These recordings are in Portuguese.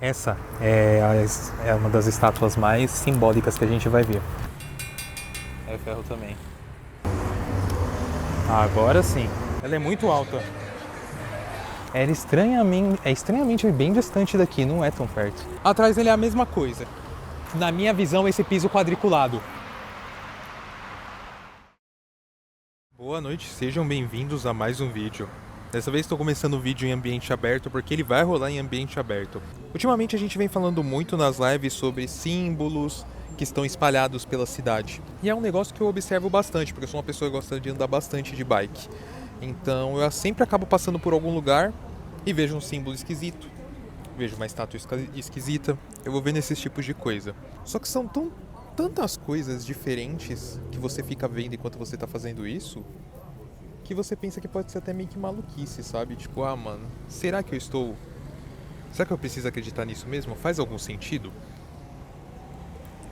Essa é uma das estátuas mais simbólicas que a gente vai ver. É ferro também. Agora sim. Ela é muito alta. É estranhamente bem distante daqui, não é tão perto. Atrás dele é a mesma coisa. Na minha visão, esse piso quadriculado. Boa noite, sejam bem-vindos a mais um vídeo. Dessa vez estou começando o vídeo em ambiente aberto porque ele vai rolar em ambiente aberto. Ultimamente a gente vem falando muito nas lives sobre símbolos que estão espalhados pela cidade. E é um negócio que eu observo bastante, porque eu sou uma pessoa que gosta de andar bastante de bike. Então eu sempre acabo passando por algum lugar e vejo um símbolo esquisito, vejo uma estátua esquisita, eu vou vendo esses tipos de coisa. Só que são tantas coisas diferentes que você fica vendo enquanto você tá fazendo isso, que você pensa que pode ser até meio que maluquice, sabe? Tipo, ah, mano, será que eu estou... Será que eu preciso acreditar nisso mesmo? Faz algum sentido?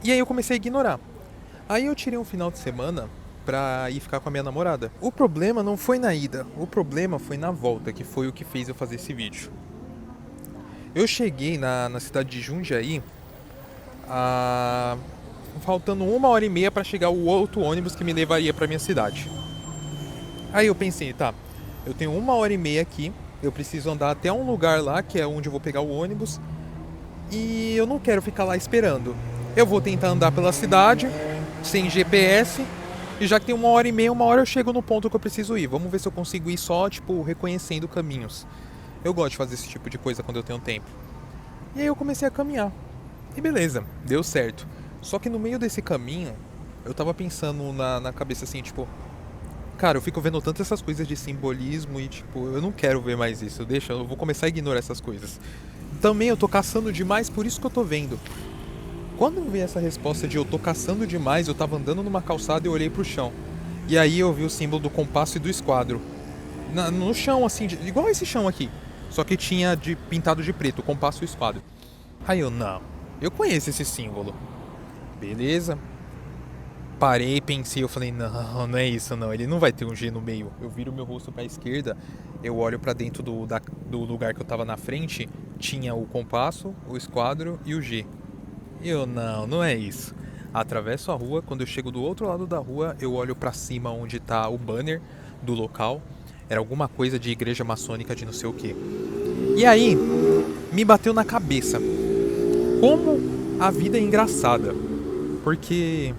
E aí eu comecei a ignorar. Aí eu tirei um final de semana pra ir ficar com a minha namorada. O problema não foi na ida, o problema foi na volta, que foi o que fez eu fazer esse vídeo. Eu cheguei na cidade de Jundiaí, faltando 1h30 para chegar o outro ônibus que me levaria para minha cidade. Aí eu pensei, tá, eu tenho 1h30 aqui, eu preciso andar até um lugar lá, que é onde eu vou pegar o ônibus, e eu não quero ficar lá esperando. Eu vou tentar andar pela cidade, sem GPS, e já que tem 1h30, 1 hora eu chego no ponto que eu preciso ir. Vamos ver se eu consigo ir só, tipo, reconhecendo caminhos. Eu gosto de fazer esse tipo de coisa quando eu tenho tempo. E aí eu comecei a caminhar. E beleza, deu certo. Só que no meio desse caminho, eu tava pensando na cabeça assim, tipo, cara, eu fico vendo tanto essas coisas de simbolismo e, tipo, eu não quero ver mais isso. Deixa, eu vou começar a ignorar essas coisas. Também eu tô caçando demais, por isso que eu tô vendo. Quando eu vi essa resposta de eu tô caçando demais, eu tava andando numa calçada e eu olhei pro chão. E aí eu vi o símbolo do compasso e do esquadro. No chão, assim, igual esse chão aqui. Só que tinha pintado de preto, o compasso e o esquadro. Aí eu, não, eu conheço esse símbolo. Beleza. Parei, pensei, eu falei, não, não é isso não, ele não vai ter um G no meio. Eu viro meu rosto pra esquerda, eu olho pra dentro do lugar que eu tava na frente, tinha o compasso, o esquadro e o G. E eu, não, não é isso. Atravesso a rua, quando eu chego do outro lado da rua, eu olho pra cima onde tá o banner do local. Era alguma coisa de igreja maçônica de não sei o que. E aí, me bateu na cabeça. Como a vida é engraçada. Porque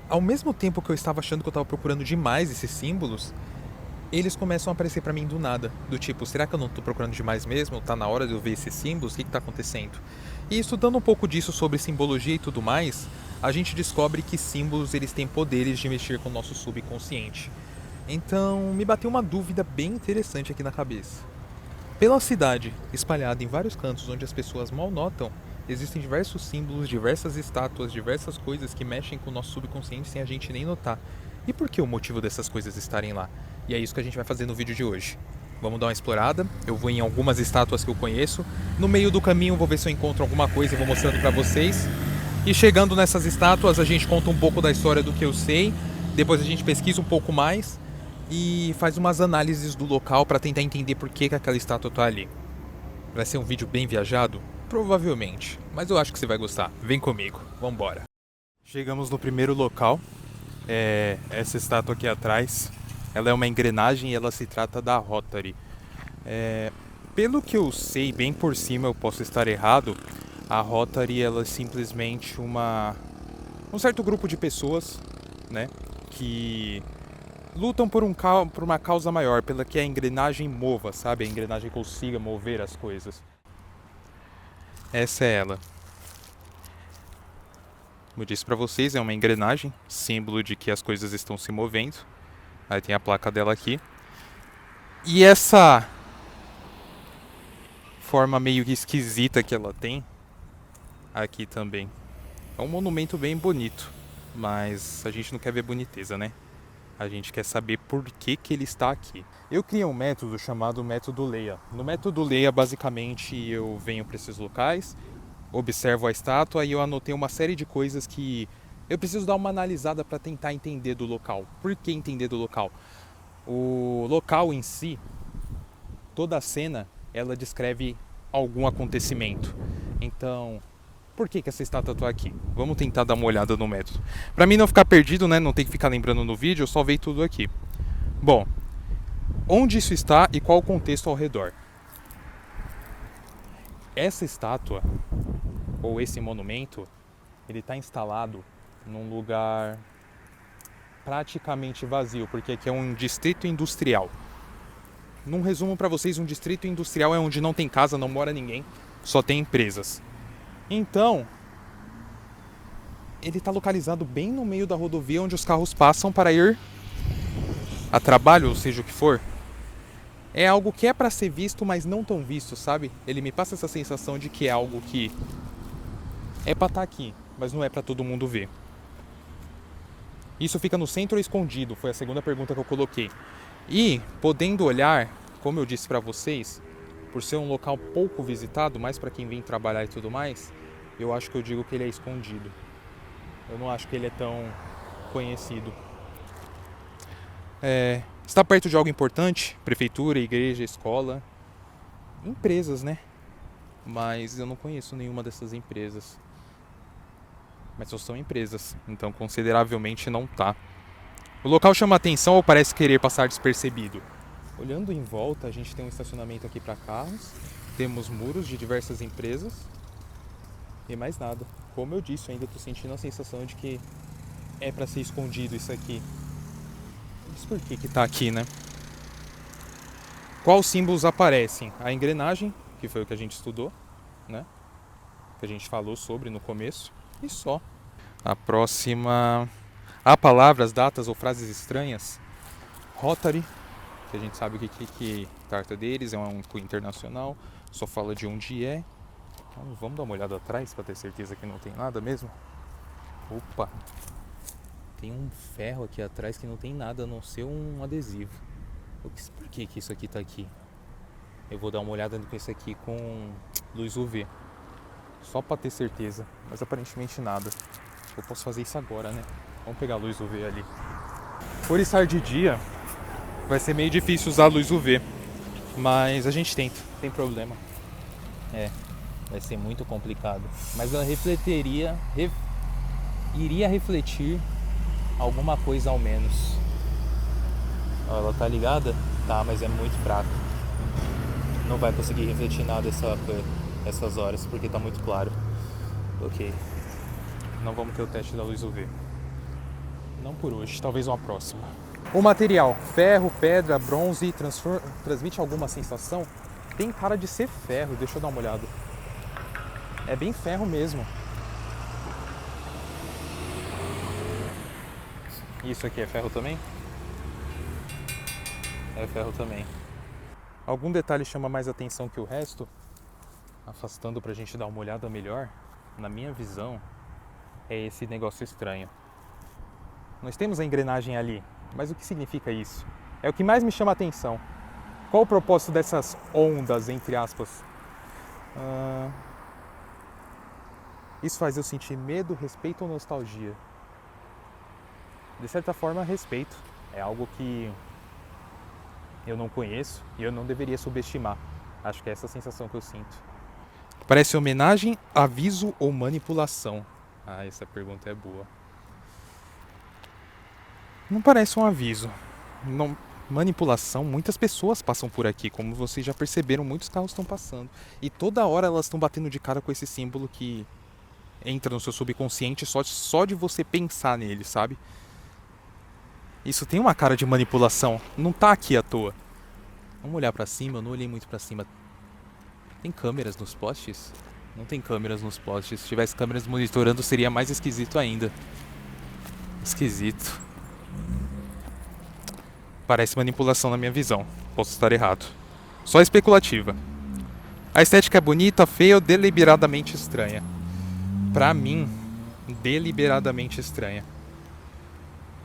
ao mesmo tempo que eu estava achando que eu estava procurando demais esses símbolos, eles começam a aparecer pra mim do nada. Do tipo, será que eu não tô procurando demais mesmo? Tá na hora de eu ver esses símbolos? O que tá acontecendo? E estudando um pouco disso sobre simbologia e tudo mais, a gente descobre que símbolos eles têm poderes de mexer com o nosso subconsciente. Então, me bateu uma dúvida bem interessante aqui na cabeça. Pela cidade, espalhada em vários cantos onde as pessoas mal notam, existem diversos símbolos, diversas estátuas, diversas coisas que mexem com o nosso subconsciente sem a gente nem notar. E por que o motivo dessas coisas estarem lá? E é isso que a gente vai fazer no vídeo de hoje. Vamos dar uma explorada, eu vou em algumas estátuas que eu conheço, no meio do caminho vou ver se eu encontro alguma coisa e vou mostrando pra vocês. E chegando nessas estátuas a gente conta um pouco da história do que eu sei, depois a gente pesquisa um pouco mais e faz umas análises do local para tentar entender por que aquela estátua tá ali. Vai ser um vídeo bem viajado? Provavelmente, mas eu acho que você vai gostar. Vem comigo, vambora. Chegamos no primeiro local, essa estátua aqui atrás. Ela é uma engrenagem e ela se trata da Rotary. Pelo que eu sei, bem por cima, eu posso estar errado, a Rotary ela é simplesmente um certo grupo de pessoas, né, que lutam por uma causa maior, pela que a engrenagem mova, sabe? A engrenagem consiga mover as coisas. Essa é ela. Como eu disse pra vocês, é uma engrenagem, símbolo de que as coisas estão se movendo. Aí tem a placa dela aqui. E essa forma meio esquisita que ela tem aqui também. É um monumento bem bonito, mas a gente não quer ver boniteza, né? A gente quer saber por que ele está aqui. Eu criei um método chamado método Leia. No método Leia, basicamente, eu venho para esses locais, observo a estátua e eu anotei uma série de coisas que eu preciso dar uma analisada para tentar entender do local. Por que entender do local? O local em si, toda a cena, ela descreve algum acontecimento. Então, por que essa estátua está aqui? Vamos tentar dar uma olhada no método. Para mim não ficar perdido, né? Não tem que ficar lembrando no vídeo, eu salvei tudo aqui. Bom, onde isso está e qual o contexto ao redor? Essa estátua, ou esse monumento, ele está instalado num lugar praticamente vazio, porque aqui é um distrito industrial. Num resumo para vocês, um distrito industrial é onde não tem casa, não mora ninguém, só tem empresas. Então, ele está localizado bem no meio da rodovia onde os carros passam para ir a trabalho, ou seja o que for. É algo que é para ser visto, mas não tão visto, sabe? Ele me passa essa sensação de que é algo que é para estar aqui, mas não é para todo mundo ver. Isso fica no centro ou escondido? Foi a segunda pergunta que eu coloquei. E, podendo olhar, como eu disse para vocês, por ser um local pouco visitado, mais para quem vem trabalhar e tudo mais, eu acho que eu digo que ele é escondido. Eu não acho que ele é tão conhecido. Está perto de algo importante? Prefeitura, igreja, escola, empresas, né? Mas eu não conheço nenhuma dessas empresas. Mas só são empresas, então consideravelmente não tá. O local chama atenção ou parece querer passar despercebido? Olhando em volta, a gente tem um estacionamento aqui para carros, temos muros de diversas empresas e mais nada. Como eu disse, eu ainda estou sentindo a sensação de que é para ser escondido isso aqui. Mas por que tá aqui, né? Quais símbolos aparecem? A engrenagem, que foi o que a gente estudou, né? Que a gente falou sobre no começo, e só. A próxima... Há palavras, datas ou frases estranhas? Rotary, que a gente sabe o que trata deles, é um cunho internacional, só fala de onde é. Então, vamos dar uma olhada atrás para ter certeza que não tem nada mesmo? Opa! Tem um ferro aqui atrás que não tem nada a não ser um adesivo. Por que isso aqui tá aqui? Eu vou dar uma olhada com esse aqui com luz UV. Só para ter certeza, mas aparentemente nada. Eu posso fazer isso agora, né? Vamos pegar a luz UV ali. Por estar de dia, vai ser meio difícil usar a luz UV. Mas a gente tenta, não tem problema. Vai ser muito complicado. Mas ela iria refletir alguma coisa ao menos. Ó, ela tá ligada? Tá, mas é muito fraca. Não vai conseguir refletir nada essas horas, porque tá muito claro. Ok. Não vamos ter o teste da luz UV. Não por hoje, talvez uma próxima. O material, ferro, pedra, bronze, transmite alguma sensação? Tem cara de ser ferro, deixa eu dar uma olhada. É bem ferro mesmo. Isso aqui é ferro também? É ferro também. Algum detalhe chama mais atenção que o resto? Afastando pra gente dar uma olhada melhor, na minha visão, é esse negócio estranho. Nós temos a engrenagem ali, mas o que significa isso? É o que mais me chama a atenção. Qual o propósito dessas ondas, entre aspas? Isso faz eu sentir medo, respeito ou nostalgia? De certa forma, respeito. É algo que eu não conheço e eu não deveria subestimar. Acho que é essa a sensação que eu sinto. Parece homenagem, aviso ou manipulação? Essa pergunta é boa. Não parece um aviso. Não, manipulação, muitas pessoas passam por aqui, como vocês já perceberam, muitos carros estão passando. E toda hora elas estão batendo de cara com esse símbolo que entra no seu subconsciente só de você pensar nele, sabe? Isso tem uma cara de manipulação, não tá aqui à toa. Vamos olhar pra cima, eu não olhei muito pra cima. Tem câmeras nos postes? Não tem câmeras nos postes. Se tivesse câmeras monitorando seria mais esquisito ainda. Esquisito. Parece manipulação na minha visão. Posso estar errado. Só especulativa. A estética é bonita, feia ou deliberadamente estranha? Pra mim, deliberadamente estranha.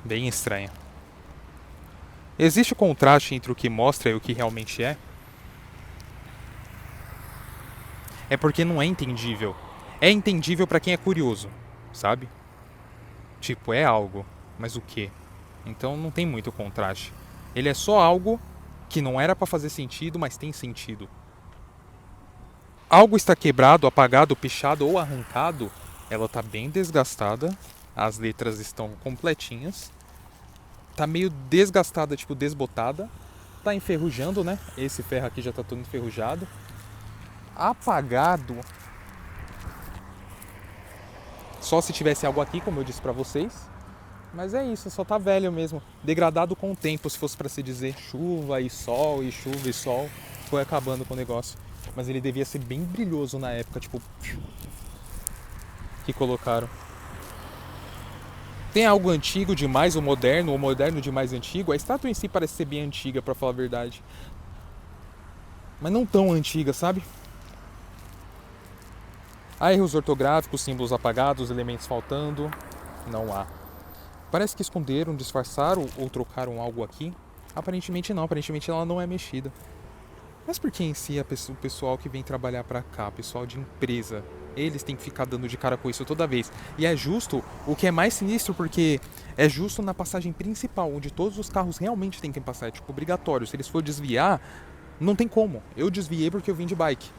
Bem estranha. Existe o contraste entre o que mostra e o que realmente é? É porque não é entendível. É entendível pra quem é curioso, sabe? Tipo, é algo, mas o quê? Então não tem muito contraste. Ele é só algo que não era pra fazer sentido, mas tem sentido. algo está quebrado, apagado, pichado ou arrancado, ela tá bem desgastada. As letras estão completinhas. Tá meio desgastada, tipo desbotada. Tá enferrujando, né? Esse ferro aqui já tá todo enferrujado. Apagado. Só se tivesse algo aqui, como eu disse pra vocês. Mas é isso, só tá velho mesmo. Degradado com o tempo, se fosse pra se dizer. Chuva e sol, e chuva e sol. Foi acabando com o negócio. Mas ele devia ser bem brilhoso na época, tipo... que colocaram. Tem algo antigo demais, ou moderno demais antigo. A estátua em si parece ser bem antiga, pra falar a verdade. Mas não tão antiga, sabe? Há erros ortográficos, símbolos apagados, elementos faltando. Não há. Parece que esconderam, disfarçaram ou trocaram algo aqui. Aparentemente não, aparentemente ela não é mexida. Mas por que em si o pessoal que vem trabalhar pra cá, pessoal de empresa, eles têm que ficar dando de cara com isso toda vez? E é justo, o que é mais sinistro, porque é justo na passagem principal, onde todos os carros realmente têm que passar, é tipo obrigatório. Se eles for desviar, não tem como. Eu desviei porque eu vim de bike.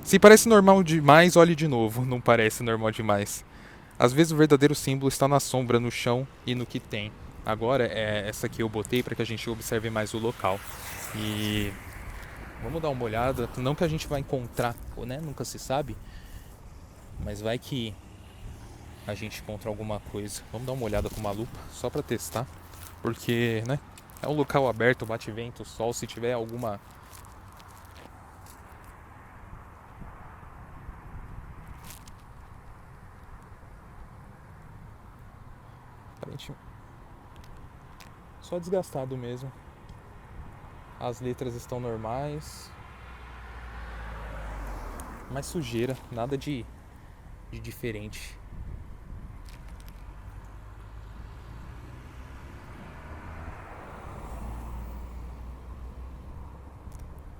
Se parece normal demais, olhe de novo. Não parece normal demais. Às vezes o verdadeiro símbolo está na sombra, no chão e no que tem. Agora, essa aqui eu botei para que a gente observe mais o local. E vamos dar uma olhada. Não que a gente vai encontrar, né? Nunca se sabe. Mas vai que a gente encontra alguma coisa. Vamos dar uma olhada com uma lupa, só para testar. Porque, né? É um local aberto, bate vento, sol. Se tiver alguma... Só desgastado mesmo. As letras estão normais. Mas sujeira, nada de diferente.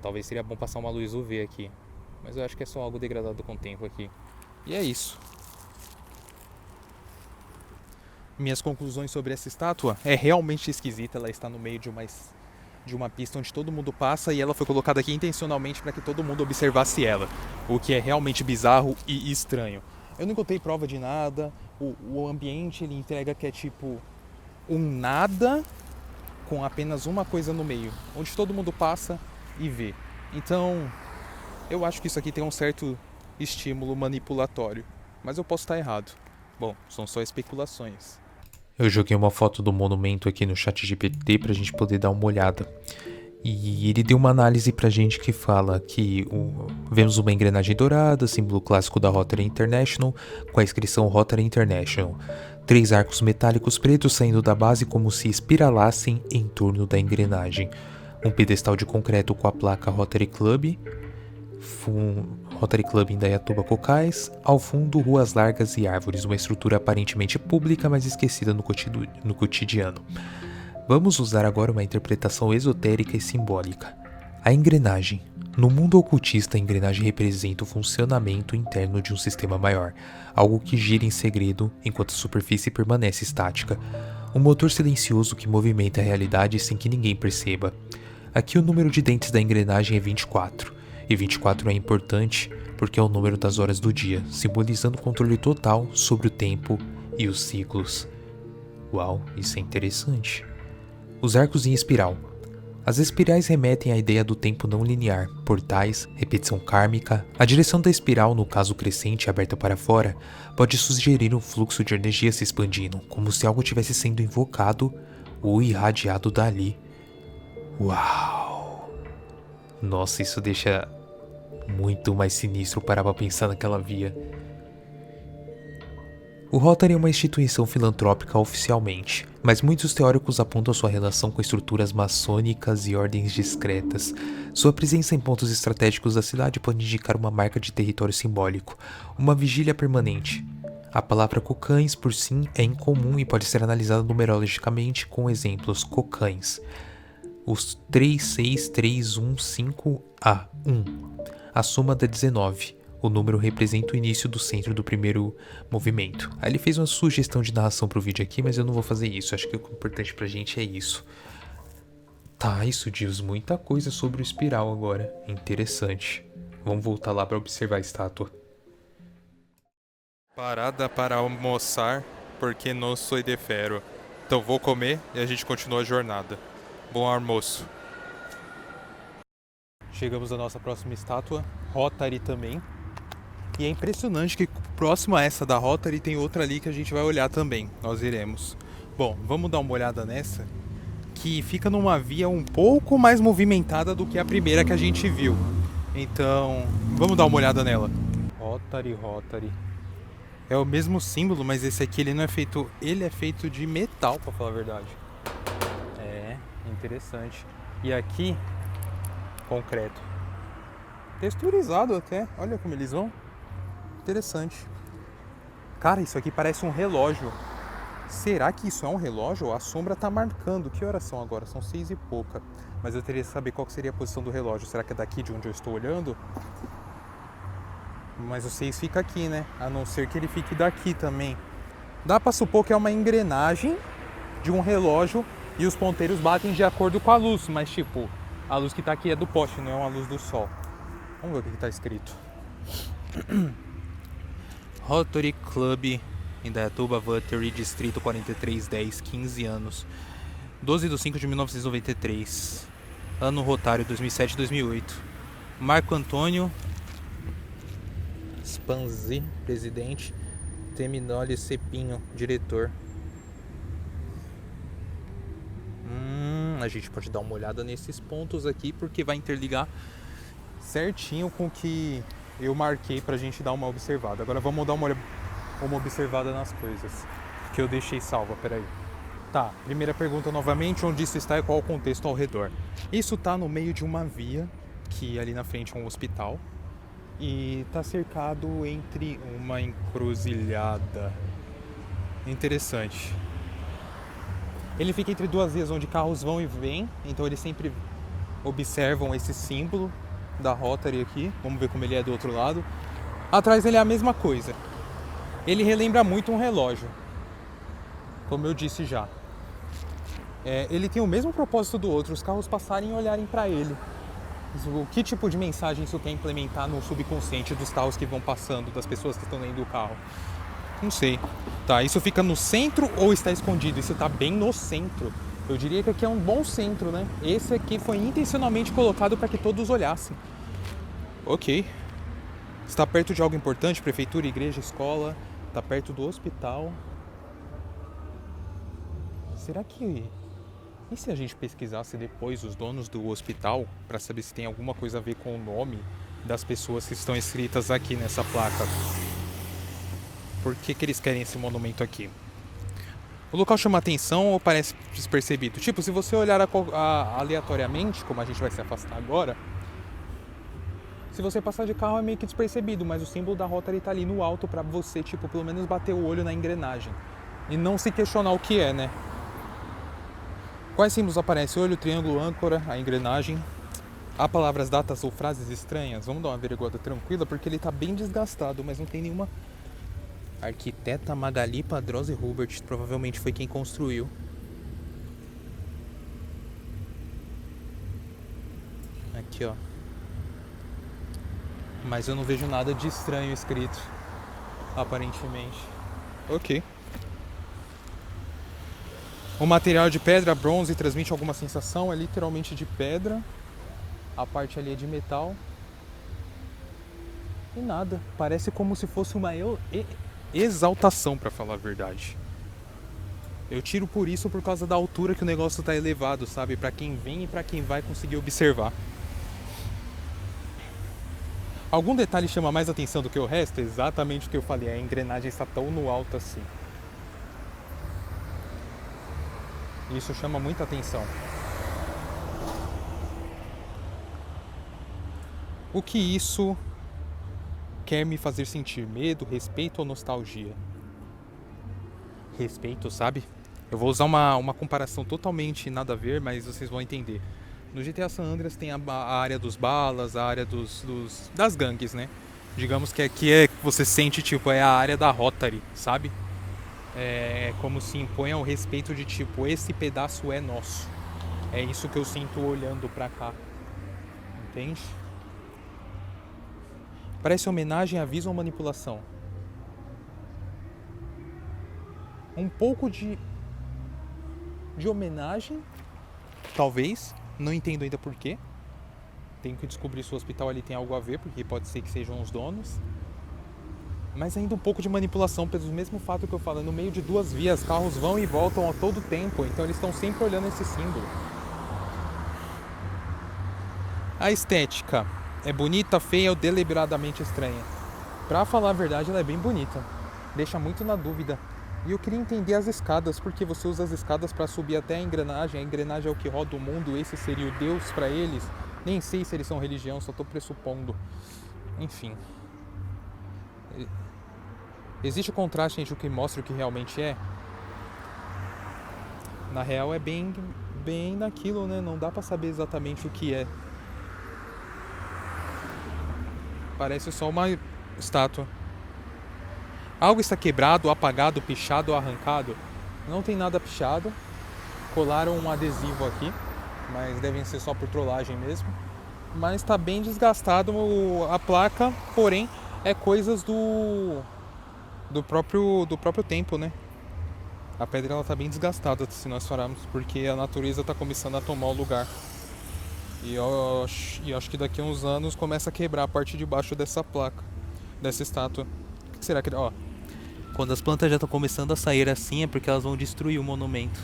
Talvez seria bom passar uma luz UV aqui. Mas eu acho que é só algo degradado com o tempo aqui. E é isso. Minhas conclusões sobre essa estátua é realmente esquisita. Ela está no meio de uma pista onde todo mundo passa e ela foi colocada aqui intencionalmente para que todo mundo observasse ela, o que é realmente bizarro e estranho. Eu não encontrei prova de nada, o ambiente ele entrega que é tipo um nada com apenas uma coisa no meio, onde todo mundo passa e vê. Então, eu acho que isso aqui tem um certo estímulo manipulatório, mas eu posso estar errado. Bom, são só especulações. Eu joguei uma foto do monumento aqui no ChatGPT pra gente poder dar uma olhada. E ele deu uma análise pra gente que fala que vemos uma engrenagem dourada, símbolo clássico da Rotary International, com a inscrição Rotary International. 3 arcos metálicos pretos saindo da base como se espiralassem em torno da engrenagem. Um pedestal de concreto com a placa Rotary Club em Indaiatuba, Cocais. Ao fundo, ruas largas e árvores, uma estrutura aparentemente pública, mas esquecida no cotidiano. Vamos usar agora uma interpretação esotérica e simbólica. A engrenagem. No mundo ocultista, a engrenagem representa o funcionamento interno de um sistema maior, algo que gira em segredo enquanto a superfície permanece estática. Um motor silencioso que movimenta a realidade sem que ninguém perceba. Aqui o número de dentes da engrenagem é 24. E 24 é importante porque é o número das horas do dia, simbolizando o controle total sobre o tempo e os ciclos. Uau, isso é interessante. Os arcos em espiral. As espirais remetem à ideia do tempo não linear, portais, repetição kármica. A direção da espiral, no caso crescente aberta para fora, pode sugerir um fluxo de energia se expandindo, como se algo estivesse sendo invocado ou irradiado dali. Uau! Nossa, isso deixa muito mais sinistro parar pra pensar naquela via. O Rotary é uma instituição filantrópica oficialmente, mas muitos teóricos apontam sua relação com estruturas maçônicas e ordens discretas. Sua presença em pontos estratégicos da cidade pode indicar uma marca de território simbólico, uma vigília permanente. A palavra cocães, por si, é incomum e pode ser analisada numerologicamente com exemplos cocães. Os 3, 6, 3, 1, 5, A, 1. A soma dá 19. O número representa o início do centro do primeiro movimento. Aí ele fez uma sugestão de narração pro vídeo aqui, mas eu não vou fazer isso. Acho que o importante pra gente é isso. Tá, isso diz muita coisa sobre o espiral agora. Interessante. Vamos voltar lá para observar a estátua. Parada para almoçar, porque não sou de ferro. Então vou comer e a gente continua a jornada. Bom almoço. Chegamos à nossa próxima estátua, Rotary também. E é impressionante que próximo a essa da Rotary tem outra ali que a gente vai olhar também. Nós iremos. Bom, vamos dar uma olhada nessa, que fica numa via um pouco mais movimentada do que a primeira que a gente viu. Então, vamos dar uma olhada nela. Rotary, Rotary. É o mesmo símbolo, mas esse aqui ele não é feito, ele é feito de metal, pra falar a verdade. É, interessante. E aqui, concreto. Texturizado até, olha como eles vão. Interessante. Cara, isso aqui parece um relógio. Será que isso é um relógio? A sombra tá marcando. Que horas são agora? São 6 e pouca. Mas eu teria que saber qual seria a posição do relógio. Será que é daqui de onde eu estou olhando? Mas o 6 fica aqui, né? A não ser que ele fique daqui também. Dá pra supor que é uma engrenagem de um relógio e os ponteiros batem de acordo com a luz. Mas tipo, a luz que tá aqui é do poste, não é uma luz do sol. Vamos ver o que tá escrito. Rotary Club Indaiatuba, Rotary, Distrito 4310, 15 anos. 12/5/1993. Ano Rotário 2007-2008. Marco Antônio Spanzi, presidente. Teminoli Cepinho, diretor. A gente pode dar uma olhada nesses pontos aqui, porque vai interligar certinho com o que eu marquei pra gente dar uma observada. Agora vamos dar uma observada nas coisas que eu deixei salva, peraí. Tá, primeira pergunta novamente, onde isso está e qual o contexto ao redor. Isso tá no meio de uma via, que ali na frente é um hospital, e tá cercado entre uma encruzilhada. Interessante. Ele fica entre duas vias onde carros vão e vêm, então eles sempre observam esse símbolo da Rotary aqui. Vamos ver como ele é do outro lado. Atrás ele é a mesma coisa. Ele relembra muito um relógio, como eu disse já. Ele tem o mesmo propósito do outro, os carros passarem e olharem para ele. O que tipo de mensagem isso quer implementar no subconsciente dos carros que vão passando, das pessoas que estão dentro do carro? Não sei. Tá, isso fica no centro ou está escondido? Isso tá bem no centro. Eu diria que aqui é um bom centro, né? Esse aqui foi intencionalmente colocado para que todos olhassem. Ok. Está perto de algo importante? Prefeitura, igreja, escola. Está perto do hospital. Será que... E se a gente pesquisasse depois os donos do hospital para saber se tem alguma coisa a ver com o nome das pessoas que estão escritas aqui nessa placa? Por que eles querem esse monumento aqui? O local chama atenção ou parece despercebido? Tipo, se você olhar aleatoriamente, como a gente vai se afastar agora, se você passar de carro é meio que despercebido, mas o símbolo da Rotary tá ali no alto pra você, tipo, pelo menos bater o olho na engrenagem. E não se questionar o que é, né? Quais símbolos aparecem? Olho, triângulo, âncora, a engrenagem. Há palavras, datas ou frases estranhas? Vamos dar uma averiguada tranquila, porque ele tá bem desgastado, mas não tem nenhuma... Arquiteta Magali Padrosa Hubert, provavelmente foi quem construiu. Aqui, ó. Mas eu não vejo nada de estranho escrito, aparentemente. Ok. O material de pedra, bronze, transmite alguma sensação, é literalmente de pedra. A parte ali é de metal. E nada, parece como se fosse uma exaltação, pra falar a verdade. Eu tiro por isso por causa da altura que o negócio tá elevado, sabe? Pra quem vem e pra quem vai conseguir observar. Algum detalhe chama mais atenção do que o resto? Exatamente o que eu falei, a engrenagem está tão no alto assim. Isso chama muita atenção. O que isso quer me fazer sentir? Medo, respeito ou nostalgia? Respeito, sabe? Eu vou usar uma comparação totalmente nada a ver, mas vocês vão entender. No GTA San Andreas tem a área dos balas, a área das gangues, né? Digamos que aqui você sente, tipo, é a área da Rotary, sabe? É como se imponha o respeito de, tipo, esse pedaço é nosso. É isso que eu sinto olhando pra cá. Entende? Parece homenagem, aviso ou manipulação. Um pouco de homenagem, talvez. Não entendo ainda por quê. Tenho que descobrir se o hospital ali tem algo a ver, porque pode ser que sejam os donos. Mas ainda um pouco de manipulação, pelo mesmo fato que eu falo, no meio de duas vias, carros vão e voltam a todo tempo, então eles estão sempre olhando esse símbolo. A estética é bonita, feia ou deliberadamente estranha? Pra falar a verdade, ela é bem bonita. Deixa muito na dúvida. E eu queria entender as escadas, porque você usa as escadas para subir até a engrenagem é o que roda o mundo, esse seria o Deus para eles. Nem sei se eles são religião, só tô pressupondo. Enfim. Existe o contraste entre o que mostra e o que realmente é? Na real é bem naquilo, né? Não dá pra saber exatamente o que é. Parece só uma estátua. Algo está quebrado, apagado, pichado ou arrancado? Não tem nada pichado. Colaram um adesivo aqui, mas devem ser só por trollagem mesmo. Mas está bem desgastado a placa, porém é coisas do próprio tempo, né? A pedra ela tá bem desgastada, se nós falarmos, porque a natureza está começando a tomar o lugar. E eu acho que daqui a uns anos começa a quebrar a parte de baixo dessa placa, dessa estátua. O que será que... Ó, quando as plantas já estão começando a sair assim é porque elas vão destruir o monumento.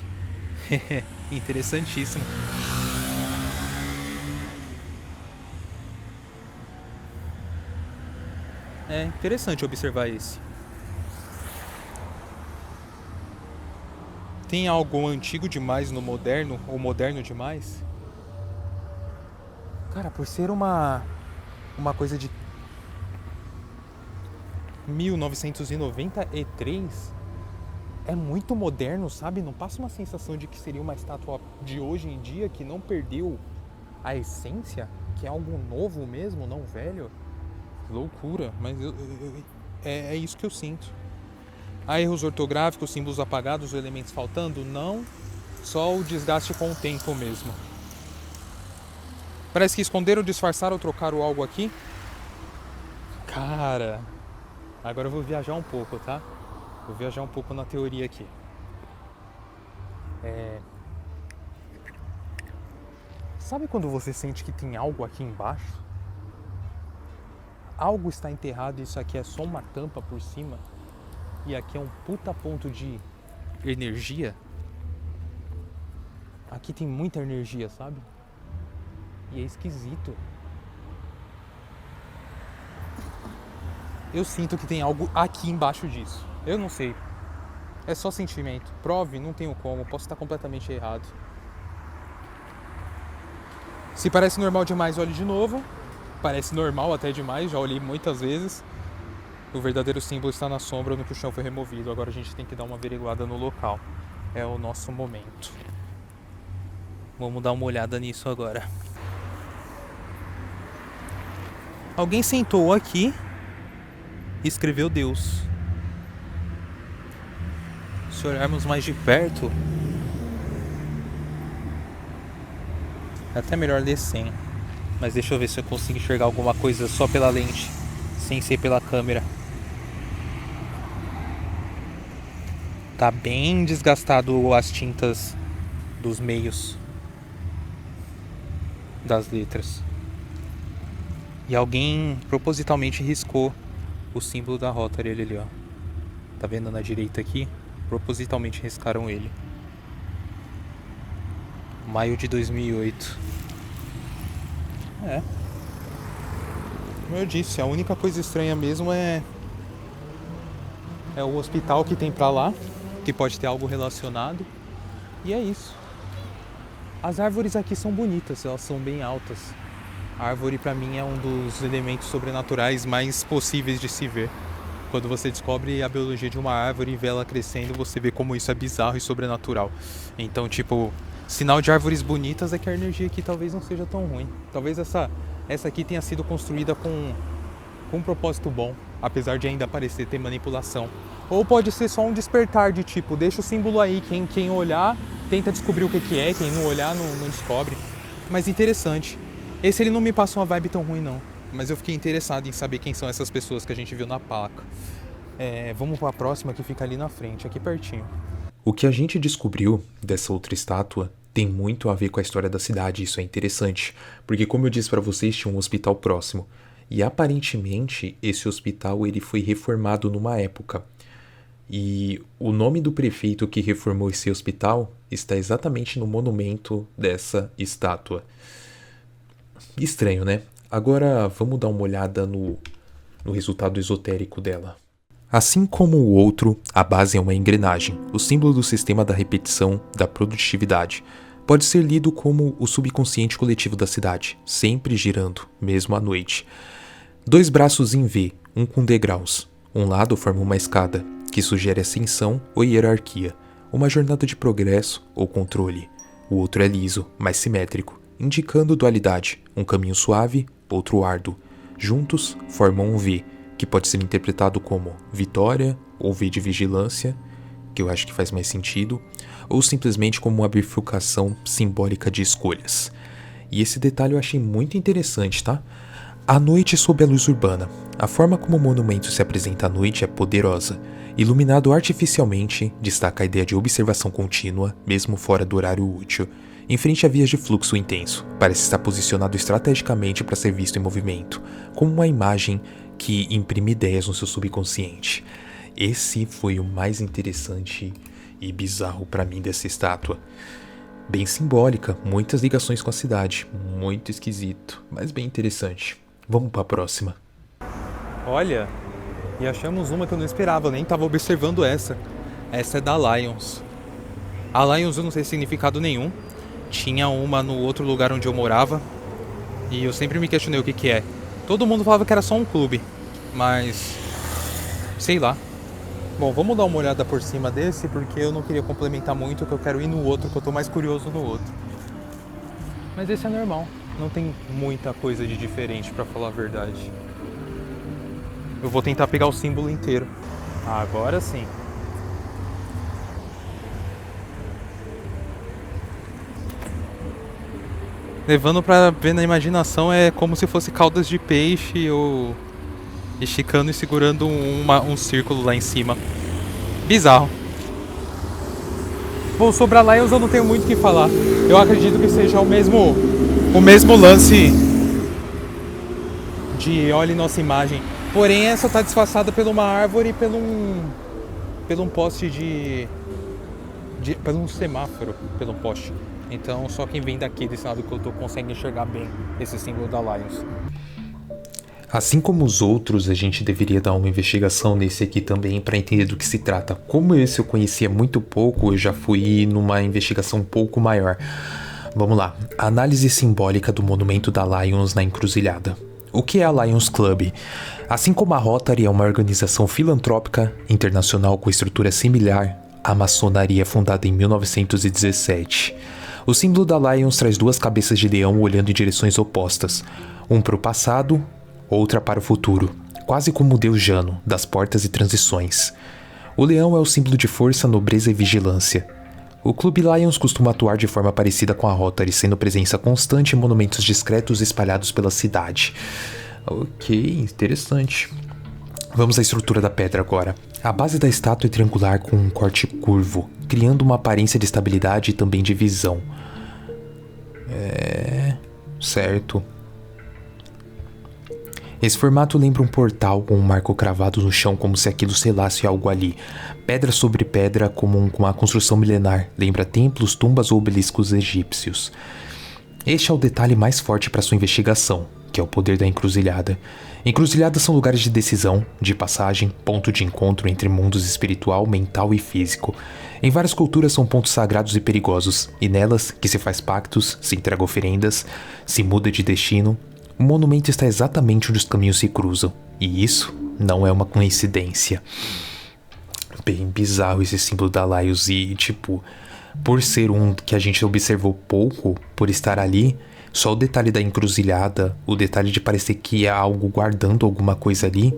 Interessantíssimo. É interessante observar esse. Tem algo antigo demais no moderno ou moderno demais? Cara, por ser uma coisa de 1993, é muito moderno, sabe? Não passa uma sensação de que seria uma estátua de hoje em dia que não perdeu a essência, que é algo novo mesmo, não velho? Loucura, mas é isso que eu sinto. Há erros ortográficos, símbolos apagados, elementos faltando? Não, só o desgaste com o tempo mesmo. Parece que esconderam, disfarçaram ou trocaram algo aqui. Cara, agora eu vou viajar um pouco, tá? Vou viajar um pouco na teoria aqui. Sabe quando você sente que tem algo aqui embaixo? Algo está enterrado e isso aqui é só uma tampa por cima? E aqui é um puta ponto de energia? Aqui tem muita energia, sabe? E é esquisito. Eu sinto que tem algo aqui embaixo disso. Eu não sei. É só sentimento. Prove, não tenho como. Posso estar completamente errado. Se parece normal demais, olhe de novo. Parece normal até demais, já olhei muitas vezes. O verdadeiro símbolo está na sombra no que o chão foi removido. Agora a gente tem que dar uma averiguada no local. É o nosso momento. Vamos dar uma olhada nisso agora. Alguém sentou aqui e escreveu Deus. Se olharmos mais de perto, é até melhor ler sem. Mas deixa eu ver se eu consigo enxergar alguma coisa só pela lente, sem ser pela câmera. Tá bem desgastado as tintas dos meios das letras. E alguém propositalmente riscou o símbolo da Rotary ali, ó. Tá vendo na direita aqui? Propositalmente riscaram ele. Maio de 2008. Como eu disse, a única coisa estranha mesmo é o hospital que tem pra lá, que pode ter algo relacionado. E é isso. As árvores aqui são bonitas, elas são bem altas. A árvore pra mim é um dos elementos sobrenaturais mais possíveis de se ver. Quando você descobre a biologia de uma árvore e vê ela crescendo, você vê como isso é bizarro e sobrenatural. Então, tipo, sinal de árvores bonitas é que a energia aqui talvez não seja tão ruim. Talvez essa aqui tenha sido construída com um propósito bom, apesar de ainda parecer ter manipulação. Ou pode ser só um despertar de tipo, deixa o símbolo aí, quem olhar tenta descobrir o que é, quem não olhar não descobre. Mas interessante. Esse ele não me passou uma vibe tão ruim não, mas eu fiquei interessado em saber quem são essas pessoas que a gente viu na placa. Vamos para a próxima que fica ali na frente, aqui pertinho. O que a gente descobriu dessa outra estátua tem muito a ver com a história da cidade, isso é interessante, porque como eu disse para vocês, tinha um hospital próximo, e aparentemente esse hospital ele foi reformado numa época, e o nome do prefeito que reformou esse hospital está exatamente no monumento dessa estátua. Estranho, né? Agora vamos dar uma olhada no resultado esotérico dela. Assim como o outro, a base é uma engrenagem, o símbolo do sistema da repetição, da produtividade. Pode ser lido como o subconsciente coletivo da cidade, sempre girando, mesmo à noite. 2 braços em V, um com degraus. Um lado forma uma escada, que sugere ascensão ou hierarquia, uma jornada de progresso ou controle. O outro é liso, mas simétrico, indicando dualidade, um caminho suave, outro árduo. Juntos formam um V, que pode ser interpretado como vitória ou V de vigilância, que eu acho que faz mais sentido, ou simplesmente como uma bifurcação simbólica de escolhas. E esse detalhe eu achei muito interessante, tá? À noite sob a luz urbana. A forma como o monumento se apresenta à noite é poderosa. Iluminado artificialmente, destaca a ideia de observação contínua, mesmo fora do horário útil. Em frente a vias de fluxo intenso, parece estar posicionado estrategicamente para ser visto em movimento, como uma imagem que imprime ideias no seu subconsciente. Esse foi o mais interessante e bizarro para mim dessa estátua. Bem simbólica, muitas ligações com a cidade, muito esquisito, mas bem interessante. Vamos para a próxima. Olha, e achamos uma que eu não esperava, eu nem estava observando essa. Essa é da Lions. A Lions eu não sei significado nenhum. Tinha uma no outro lugar onde eu morava e eu sempre me questionei o que é. Todo mundo falava que era só um clube, mas sei lá. Bom, vamos dar uma olhada por cima desse, porque eu não queria complementar muito, que eu quero ir no outro, que eu tô mais curioso no outro. Mas esse é normal, não tem muita coisa de diferente, pra falar a verdade. Eu vou tentar pegar o símbolo inteiro. Agora sim. Levando pra ver na imaginação é como se fosse caudas de peixe ou esticando e segurando um círculo lá em cima. Bizarro. Bom, sobre a Lions eu não tenho muito o que falar. Eu acredito que seja o mesmo lance de olhe nossa imagem. Porém essa tá disfarçada por uma árvore e por um poste por um semáforo, pelo poste. Então só quem vem daqui desse lado que eu tô consegue enxergar bem esse símbolo da Lions. Assim como os outros, a gente deveria dar uma investigação nesse aqui também para entender do que se trata. Como esse eu conhecia muito pouco, eu já fui numa investigação um pouco maior. Vamos lá. Análise simbólica do monumento da Lions na encruzilhada. O que é a Lions Club? Assim como a Rotary é uma organização filantrópica internacional com estrutura similar à maçonaria fundada em 1917. O símbolo da Lions traz 2 cabeças de leão olhando em direções opostas, um para o passado, outra para o futuro, quase como o deus Jano, das portas e transições. O leão é o símbolo de força, nobreza e vigilância. O Clube Lions costuma atuar de forma parecida com a Rotary, sendo presença constante em monumentos discretos espalhados pela cidade. Ok, interessante. Vamos à estrutura da pedra agora. A base da estátua é triangular com um corte curvo, criando uma aparência de estabilidade e também de visão. Certo. Esse formato lembra um portal com um marco cravado no chão como se aquilo selasse algo ali. Pedra sobre pedra como uma construção milenar, lembra templos, tumbas ou obeliscos egípcios. Este é o detalhe mais forte para sua investigação, que é o poder da encruzilhada. Encruzilhadas são lugares de decisão, de passagem, ponto de encontro entre mundos espiritual, mental e físico. Em várias culturas são pontos sagrados e perigosos, e nelas, que se faz pactos, se entrega oferendas, se muda de destino. O monumento está exatamente onde os caminhos se cruzam, e isso não é uma coincidência. Bem bizarro esse símbolo da Lions e, por ser um que a gente observou pouco, por estar ali, só o detalhe da encruzilhada, o detalhe de parecer que há algo guardando alguma coisa ali,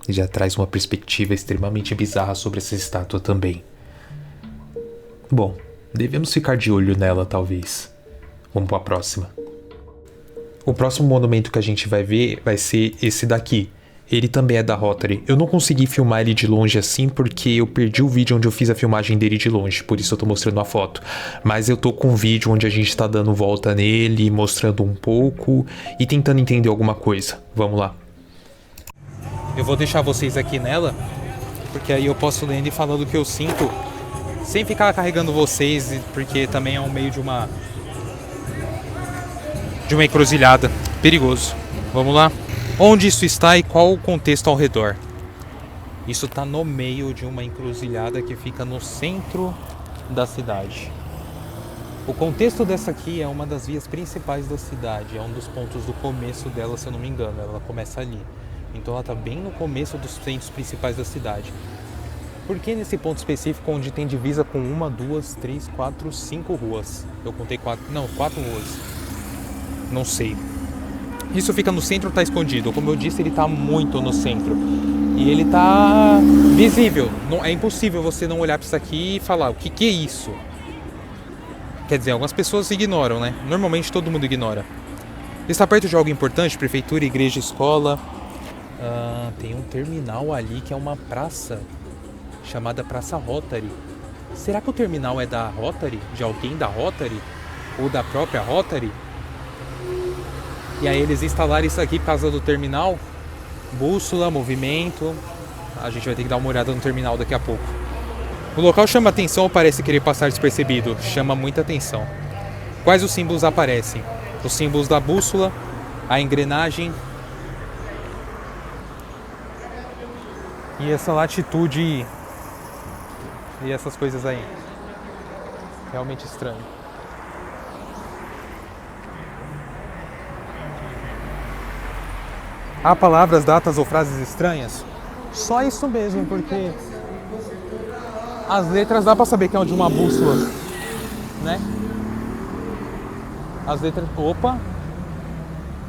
já traz uma perspectiva extremamente bizarra sobre essa estátua também. Bom, Devemos ficar de olho nela, talvez. Vamos para a próxima. O próximo monumento que a gente vai ver vai ser esse daqui. Ele também é da Rotary. Eu não consegui filmar ele de longe assim porque eu perdi o vídeo onde eu fiz a filmagem dele de longe, por isso eu tô mostrando a foto. Mas eu tô com um vídeo onde a gente tá dando volta nele, mostrando um pouco e tentando entender alguma coisa. Vamos lá. Eu vou deixar vocês aqui nela, porque aí eu posso lendo e falando o que eu sinto, sem ficar carregando vocês, porque também é um meio de uma encruzilhada. Perigoso. Vamos lá? Onde isso está e qual o contexto ao redor? Isso está no meio de uma encruzilhada que fica no centro da cidade. O contexto dessa aqui é uma das vias principais da cidade, é um dos pontos do começo dela, se eu não me engano, ela começa ali. Então ela está bem no começo dos centros principais da cidade. Por que nesse ponto específico onde tem divisa com 1, 2, 3, 4, 5 ruas? Eu contei 4 ruas. Não sei. Isso fica no centro ou tá escondido? Como eu disse, ele tá muito no centro. E ele tá visível. Não, é impossível você não olhar para isso aqui e falar, o que é isso? Quer dizer, algumas pessoas ignoram, né? Normalmente todo mundo ignora. Ele está perto de algo importante? Prefeitura, igreja, escola. Tem um terminal ali que é uma praça chamada Praça Rotary. Será que o terminal é da Rotary? De alguém da Rotary? Ou da própria Rotary? E aí eles instalaram isso aqui por causa do terminal. Bússola, movimento. A gente vai ter que dar uma olhada no terminal daqui a pouco. O local chama atenção ou parece querer passar despercebido? Chama muita atenção. Quais os símbolos aparecem? Os símbolos da bússola, a engrenagem e essa latitude e essas coisas aí. Realmente estranho. Há palavras, datas ou frases estranhas? Só isso mesmo, porque as letras dá pra saber que é de uma bússola, né? As letras... Opa!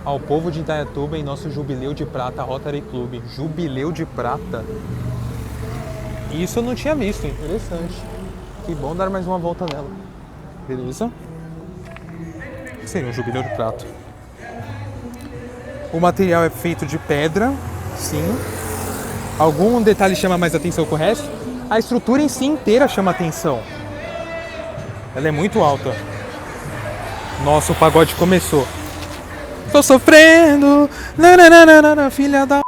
Ao povo de Indaiatuba em nosso Jubileu de Prata Rotary Club. Jubileu de Prata? Isso eu não tinha visto, interessante. Que bom dar mais uma volta nela. Beleza? Seria um Jubileu de Prata. O material é feito de pedra, sim. Algum detalhe chama mais atenção que o resto? A estrutura em si inteira chama atenção. Ela é muito alta. Nossa, o pagode começou. Tô sofrendo, nananana, filha da...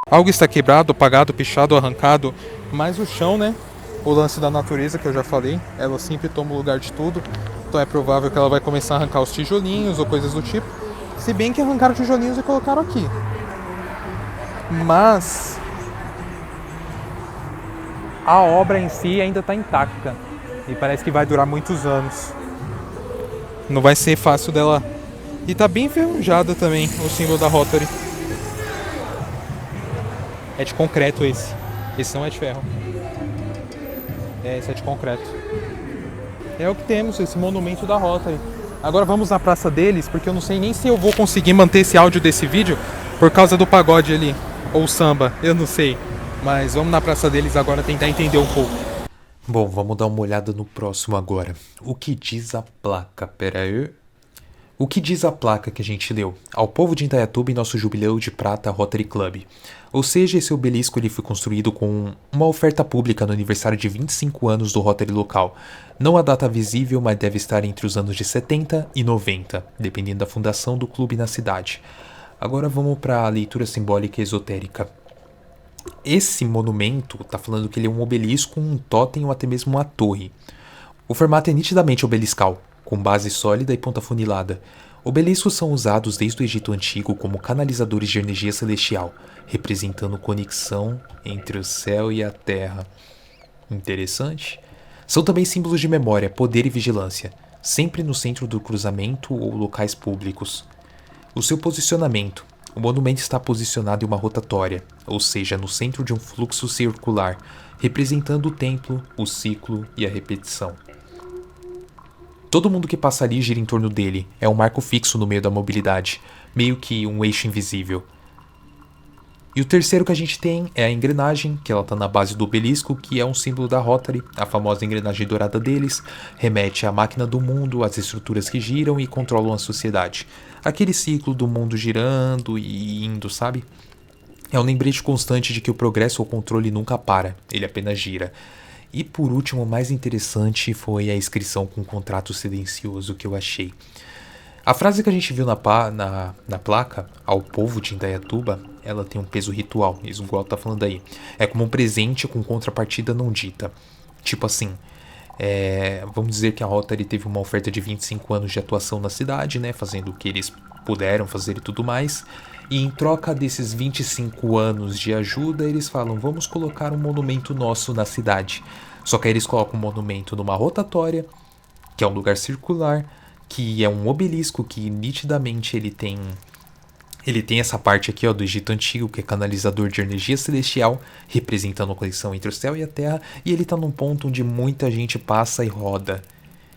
Algo está quebrado, apagado, pichado, arrancado. Mas o chão, né? O lance da natureza que eu já falei. Ela sempre toma o lugar de tudo. Então é provável que ela vai começar a arrancar os tijolinhos ou coisas do tipo. Se bem que arrancaram tijolinhos e colocaram aqui. Mas a obra em si ainda está intacta. E parece que vai durar muitos anos. Não vai ser fácil dela. E tá bem enferrujada também o símbolo da Rotary. É de concreto esse. Esse não é de ferro. Esse é de concreto. É o que temos, esse monumento da Rotary. Agora vamos na praça deles, porque eu não sei nem se eu vou conseguir manter esse áudio desse vídeo por causa do pagode ali. Ou samba, eu não sei. Mas vamos na praça deles agora tentar entender um pouco. Bom, vamos dar uma olhada no próximo agora. O que diz a placa? Pera aí. O que diz a placa que a gente leu? Ao povo de Indaiatuba em nosso Jubileu de Prata Rotary Club. Ou seja, esse obelisco ele foi construído com uma oferta pública no aniversário de 25 anos do Rotary local. Não há data visível, mas deve estar entre os anos de 70 e 90, dependendo da fundação do clube na cidade. Agora vamos para a leitura simbólica e esotérica. Esse monumento está falando que ele é um obelisco, um totem ou até mesmo uma torre. O formato é nitidamente obeliscal, com base sólida e ponta funilada. Obeliscos são usados desde o Egito Antigo como canalizadores de energia celestial, representando conexão entre o céu e a terra. Interessante. São também símbolos de memória, poder e vigilância, sempre no centro do cruzamento ou locais públicos. O seu posicionamento. O monumento está posicionado em uma rotatória, ou seja, no centro de um fluxo circular, representando o templo, o ciclo e a repetição. Todo mundo que passa ali gira em torno dele, é um marco fixo no meio da mobilidade, meio que um eixo invisível. E o terceiro que a gente tem é a engrenagem, que ela tá na base do obelisco, que é um símbolo da Rotary, a famosa engrenagem dourada deles, remete à máquina do mundo, às estruturas que giram e controlam a sociedade. Aquele ciclo do mundo girando e indo, sabe? É um lembrete constante de que o progresso ou controle nunca para, ele apenas gira. E por último, o mais interessante foi a inscrição com um contrato silencioso que eu achei. A frase que a gente viu na placa, ao povo de Indaiatuba, ela tem um peso ritual, isso igual tá falando aí. É como um presente com contrapartida não dita. Tipo assim, vamos dizer que a Rotary teve uma oferta de 25 anos de atuação na cidade, né, fazendo o que eles puderam fazer e tudo mais. E em troca desses 25 anos de ajuda, eles falam, vamos colocar um monumento nosso na cidade. Só que aí eles colocam um monumento numa rotatória, que é um lugar circular, que é um obelisco que nitidamente ele tem essa parte aqui, ó, do Egito Antigo, que é canalizador de energia celestial, representando a conexão entre o céu e a terra, e ele tá num ponto onde muita gente passa e roda.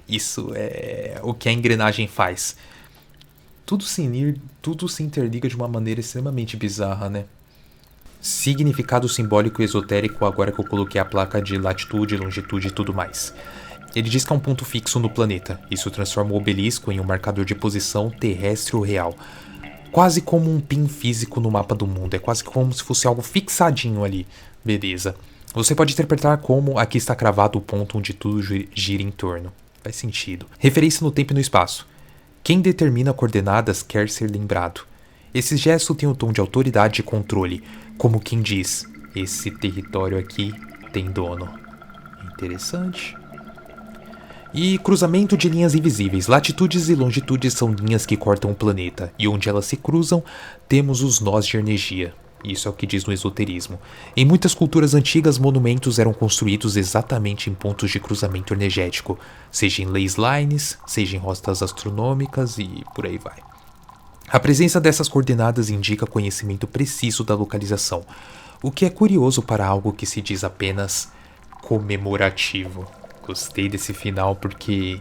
Isso é o que a engrenagem faz. Tudo se interliga de uma maneira extremamente bizarra, né? Significado simbólico e esotérico agora que eu coloquei a placa de latitude, longitude e tudo mais. Ele diz que é um ponto fixo no planeta. Isso transforma o obelisco em um marcador de posição terrestre ou real. Quase como um pin físico no mapa do mundo. É quase como se fosse algo fixadinho ali. Beleza. Você pode interpretar como aqui está cravado o ponto onde tudo gira em torno. Faz sentido. Referência no tempo e no espaço. Quem determina coordenadas quer ser lembrado. Esse gesto tem um tom de autoridade e controle. Como quem diz, esse território aqui tem dono. Interessante. E cruzamento de linhas invisíveis. Latitudes e longitudes são linhas que cortam o planeta, e onde elas se cruzam, temos os nós de energia. Isso é o que diz no esoterismo. Em muitas culturas antigas, monumentos eram construídos exatamente em pontos de cruzamento energético, seja em ley lines, seja em rotas astronômicas e por aí vai. A presença dessas coordenadas indica conhecimento preciso da localização, o que é curioso para algo que se diz apenas comemorativo. Gostei desse final porque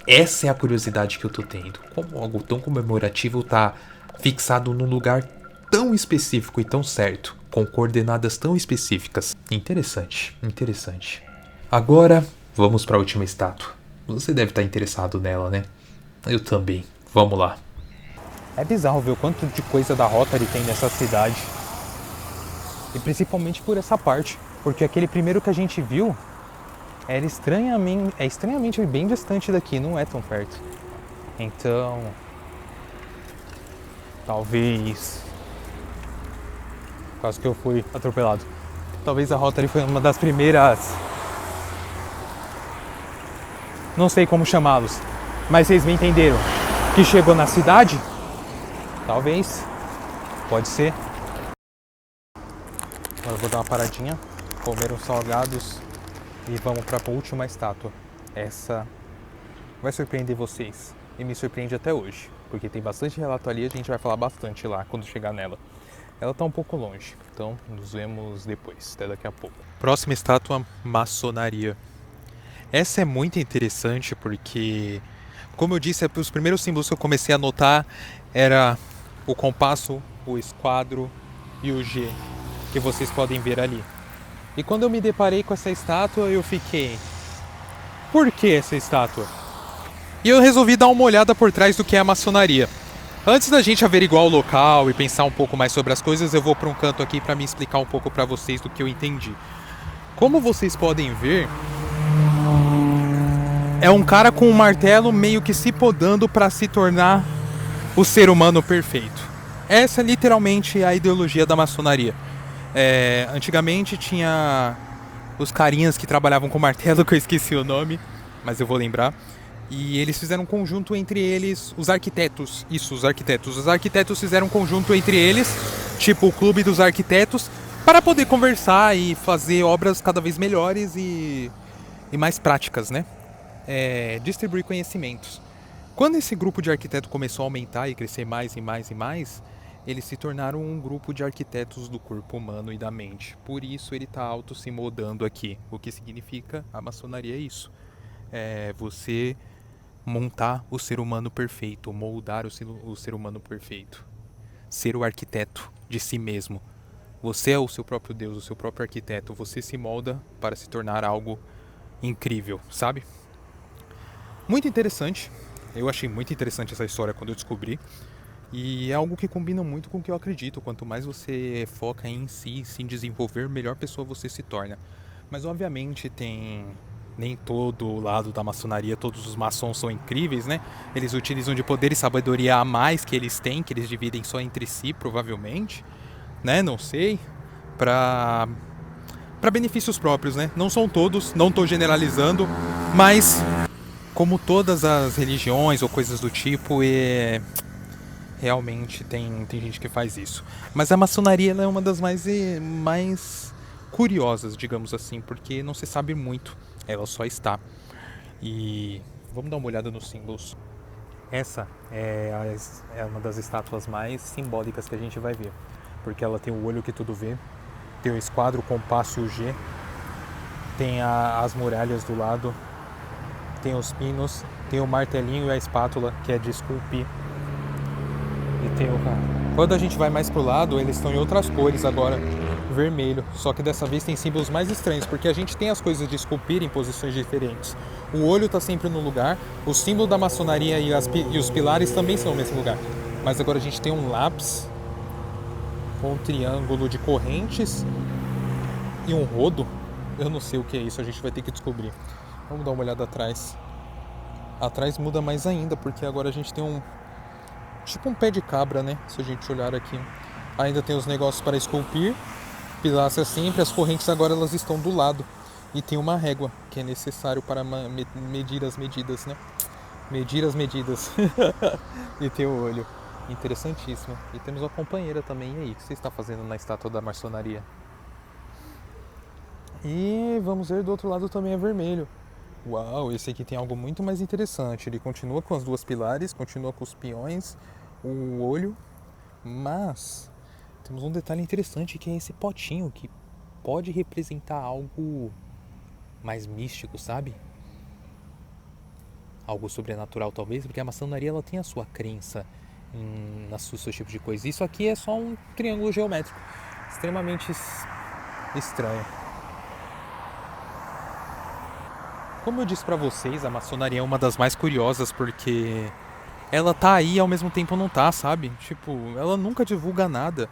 essa é a curiosidade que eu tô tendo. Como algo tão comemorativo tá fixado num lugar tão específico e tão certo, com coordenadas tão específicas. Interessante, interessante. Agora, vamos para a última estátua. Você deve estar interessado nela, né? Eu também. Vamos lá. É bizarro ver o quanto de coisa da Rotary tem nessa cidade. E principalmente por essa parte. Porque aquele primeiro que a gente viu é estranhamente bem distante daqui, não é tão perto. Então, talvez... Quase que eu fui atropelado. Talvez a Rotary foi uma das primeiras... Não sei como chamá-los, mas vocês me entenderam. Que chegou na cidade? Talvez. Pode ser. Agora eu vou dar uma paradinha, comer uns salgados e vamos para a última estátua. Essa vai surpreender vocês e me surpreende até hoje, porque tem bastante relato ali e a gente vai falar bastante lá quando chegar nela. Ela está um pouco longe, então nos vemos depois, até daqui a pouco. Próxima estátua, maçonaria. Essa é muito interessante porque, como eu disse, os primeiros símbolos que eu comecei a notar era o compasso, o esquadro e o G, que vocês podem ver ali. E quando eu me deparei com essa estátua, eu fiquei... Por que essa estátua? E eu resolvi dar uma olhada por trás do que é a maçonaria. Antes da gente averiguar o local e pensar um pouco mais sobre as coisas, eu vou para um canto aqui para me explicar um pouco para vocês do que eu entendi. Como vocês podem ver, é um cara com um martelo meio que se podando para se tornar o ser humano perfeito. Essa é literalmente a ideologia da maçonaria. Antigamente tinha os carinhas que trabalhavam com martelo, que eu esqueci o nome, mas eu vou lembrar. E eles fizeram um conjunto entre eles, os arquitetos. Isso, os arquitetos. Os arquitetos fizeram um conjunto entre eles, tipo o clube dos arquitetos, para poder conversar e fazer obras cada vez melhores e mais práticas, né? Distribuir conhecimentos. Quando esse grupo de arquitetos começou a aumentar e crescer mais e mais e mais, eles se tornaram um grupo de arquitetos do corpo humano e da mente. Por isso ele está auto se moldando aqui. O que significa a maçonaria é isso. É você montar o ser humano perfeito, moldar o ser humano perfeito. Ser o arquiteto de si mesmo. Você é o seu próprio Deus, o seu próprio arquiteto. Você se molda para se tornar algo incrível, sabe? Muito interessante. Eu achei muito interessante essa história quando eu descobri. E é algo que combina muito com o que eu acredito. Quanto mais você foca em si, se desenvolver, melhor pessoa você se torna. Mas obviamente nem todo lado da maçonaria, todos os maçons são incríveis, né? Eles utilizam de poder e sabedoria a mais que eles têm, que eles dividem só entre si, provavelmente, né? Não sei. Para benefícios próprios, né? Não são todos, não estou generalizando, mas como todas as religiões ou coisas do tipo, realmente tem gente que faz isso. Mas a maçonaria ela é uma das mais curiosas, digamos assim, porque não se sabe muito, ela só está. E vamos dar uma olhada nos símbolos. Essa é uma das estátuas mais simbólicas que a gente vai ver, porque ela tem o olho que tudo vê, tem o esquadro, o compasso e o G, tem as muralhas do lado, tem os pinos, tem o martelinho e a espátula, que é de esculpir. E tem quando a gente vai mais pro lado, eles estão em outras cores agora, vermelho. Só que dessa vez tem símbolos mais estranhos, porque a gente tem as coisas de esculpir em posições diferentes. O olho está sempre no lugar, o símbolo da maçonaria e os pilares também são no mesmo lugar. Mas agora a gente tem um lápis com um triângulo de correntes e um rodo. Eu não sei o que é isso, a gente vai ter que descobrir. Vamos dar uma olhada atrás. Atrás muda mais ainda, porque agora a gente tem tipo um pé de cabra, né? Se a gente olhar aqui. Ainda tem os negócios para esculpir. Pilastras sempre, as correntes agora elas estão do lado. E tem uma régua, que é necessário para medir as medidas, né? Medir as medidas. E tem o olho. Interessantíssimo. E temos uma companheira também. E aí, o que você está fazendo na estátua da maçonaria? E vamos ver do outro lado também é vermelho. Uau, esse aqui tem algo muito mais interessante. Ele continua com as duas pilares, continua com os peões, o olho, mas temos um detalhe interessante que é esse potinho que pode representar algo mais místico, sabe? Algo sobrenatural talvez, porque a maçonaria ela tem a sua crença nas seus tipos de coisas. Isso aqui é só um triângulo geométrico, extremamente estranho. Como eu disse pra vocês, a maçonaria é uma das mais curiosas porque ela tá aí e ao mesmo tempo não tá, sabe? Tipo, ela nunca divulga nada.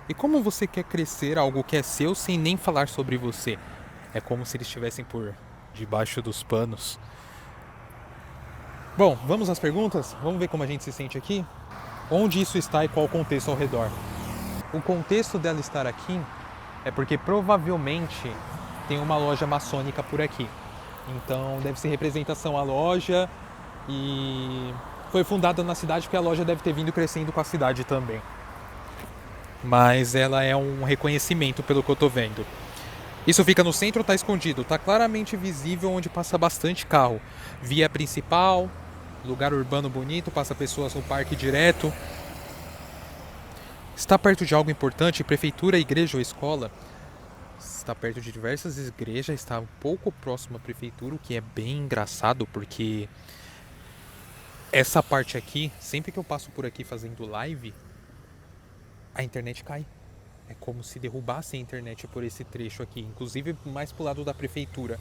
E como você quer crescer algo que é seu sem nem falar sobre você? É como se eles estivessem por debaixo dos panos. Bom, vamos às perguntas? Vamos ver como a gente se sente aqui? Onde isso está e qual o contexto ao redor? O contexto dela estar aqui é porque provavelmente tem uma loja maçônica por aqui. Então deve ser representação à loja e foi fundada na cidade porque a loja deve ter vindo crescendo com a cidade também. Mas ela é um reconhecimento pelo que eu tô vendo. Isso fica no centro ou tá escondido? Tá claramente visível onde passa bastante carro. Via principal, lugar urbano bonito, passa pessoas no parque direto. Está perto de algo importante? Prefeitura, igreja ou escola? Está perto de diversas igrejas, está um pouco próximo à prefeitura, o que é bem engraçado, porque essa parte aqui, sempre que eu passo por aqui fazendo live, a internet cai. É como se derrubasse a internet por esse trecho aqui, inclusive mais pro lado da prefeitura.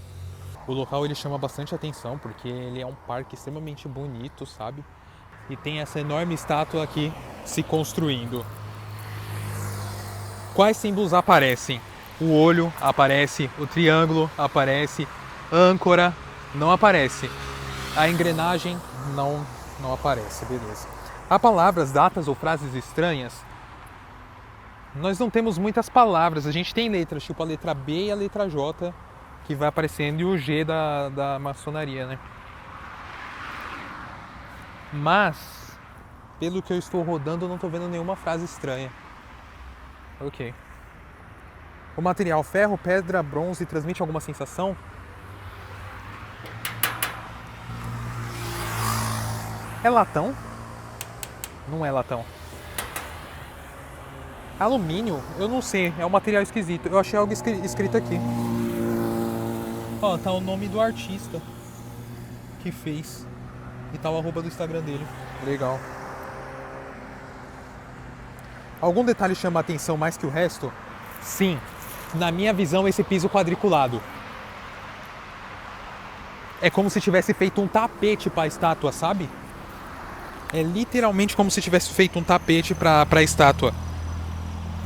O local ele chama bastante atenção, porque ele é um parque extremamente bonito, sabe? E tem essa enorme estátua aqui se construindo. Quais símbolos aparecem? O olho aparece, o triângulo aparece, âncora não aparece, a engrenagem não aparece, beleza. Há palavras, datas ou frases estranhas? Nós não temos muitas palavras, a gente tem letras, tipo a letra B e a letra J, que vai aparecendo, e o G da maçonaria, né? Mas, pelo que eu estou rodando, eu não estou vendo nenhuma frase estranha. Ok. O material ferro, pedra, bronze transmite alguma sensação? É latão? Não é latão. Alumínio? Eu não sei, é um material esquisito. Eu achei algo escrito aqui. Ó, tá o nome do artista que fez. E tá o arroba do Instagram dele. Legal. Algum detalhe chama a atenção mais que o resto? Sim, na minha visão, esse piso quadriculado é como se tivesse feito um tapete para a estátua, sabe? É literalmente como se tivesse feito um tapete para a estátua,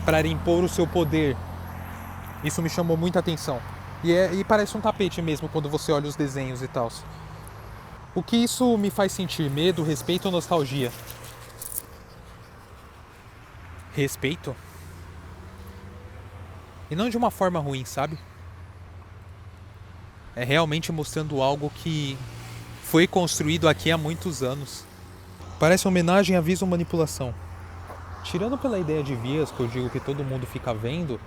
para impor o seu poder. Isso me chamou muita atenção. E parece um tapete mesmo quando você olha os desenhos e tal. O que isso me faz sentir? Medo, respeito ou nostalgia? Respeito? E não de uma forma ruim, sabe? É realmente mostrando algo que foi construído aqui há muitos anos. Parece uma homenagem à manipulação. Tirando pela ideia de vias, que eu digo que todo mundo fica vendo,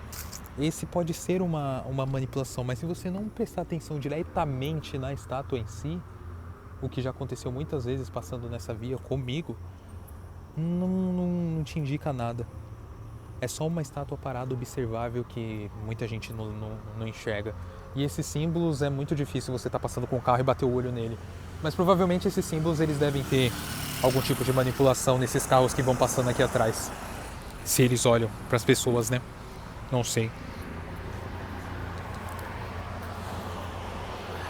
esse pode ser uma manipulação, mas se você não prestar atenção diretamente na estátua em si, o que já aconteceu muitas vezes passando nessa via comigo, não te indica nada. É só uma estátua parada observável que muita gente não enxerga. E esses símbolos é muito difícil você estar passando com o carro e bater o olho nele. Mas provavelmente esses símbolos eles devem ter algum tipo de manipulação nesses carros que vão passando aqui atrás. Se eles olham para as pessoas, né? Não sei.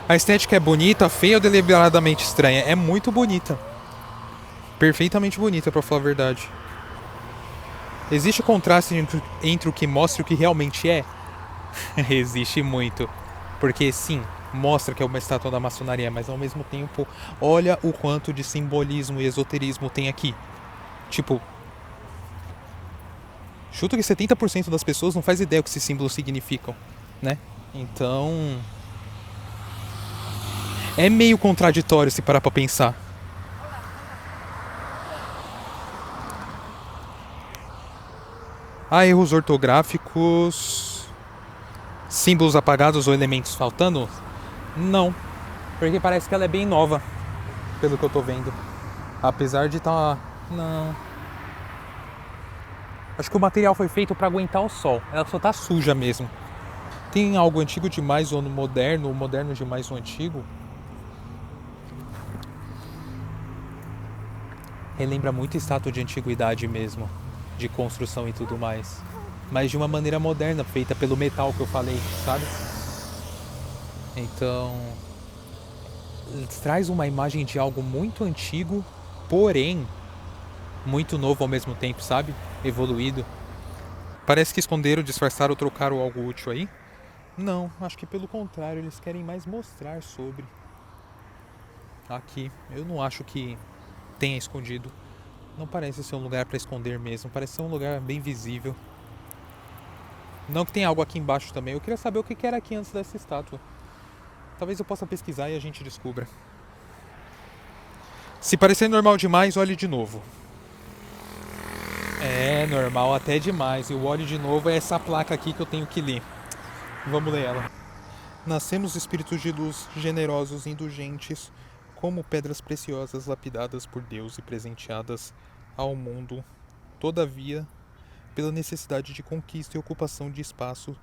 A estética é bonita, feia ou deliberadamente estranha? É muito bonita. Perfeitamente bonita, pra falar a verdade. Existe contraste entre o que mostra e o que realmente é? Existe muito. Porque sim, mostra que é uma estátua da maçonaria, mas ao mesmo tempo, olha o quanto de simbolismo e esoterismo tem aqui. Tipo, chuto que 70% das pessoas não faz ideia do que esses símbolos significam, né? Então, é meio contraditório se parar pra pensar. Há erros ortográficos, símbolos apagados ou elementos faltando? Não, porque parece que ela é bem nova, pelo que eu tô vendo. Apesar de estar... Não. Acho que o material foi feito para aguentar o sol. Ela só tá suja mesmo. Tem algo antigo demais ou moderno demais ou antigo? Relembra muito estátua de antiguidade mesmo, de construção e tudo mais. Mas de uma maneira moderna, feita pelo metal que eu falei, sabe? Então, traz uma imagem de algo muito antigo, porém muito novo ao mesmo tempo, sabe? Evoluído. Parece que esconderam, disfarçaram ou trocaram algo útil aí? Não, acho que pelo contrário, eles querem mais mostrar sobre. Aqui, eu não acho que tenha escondido. Não parece ser um lugar para esconder mesmo, parece ser um lugar bem visível. Não que tenha algo aqui embaixo também, eu queria saber o que era aqui antes dessa estátua. Talvez eu possa pesquisar e a gente descubra. Se parecer normal demais, olhe de novo. É normal até demais, e o olhe de novo é essa placa aqui que eu tenho que ler. Vamos ler ela. Nascemos espíritos de luz, generosos e indulgentes, como pedras preciosas lapidadas por Deus e presenteadas ao mundo. Todavia, pela necessidade de conquista e ocupação de espaço,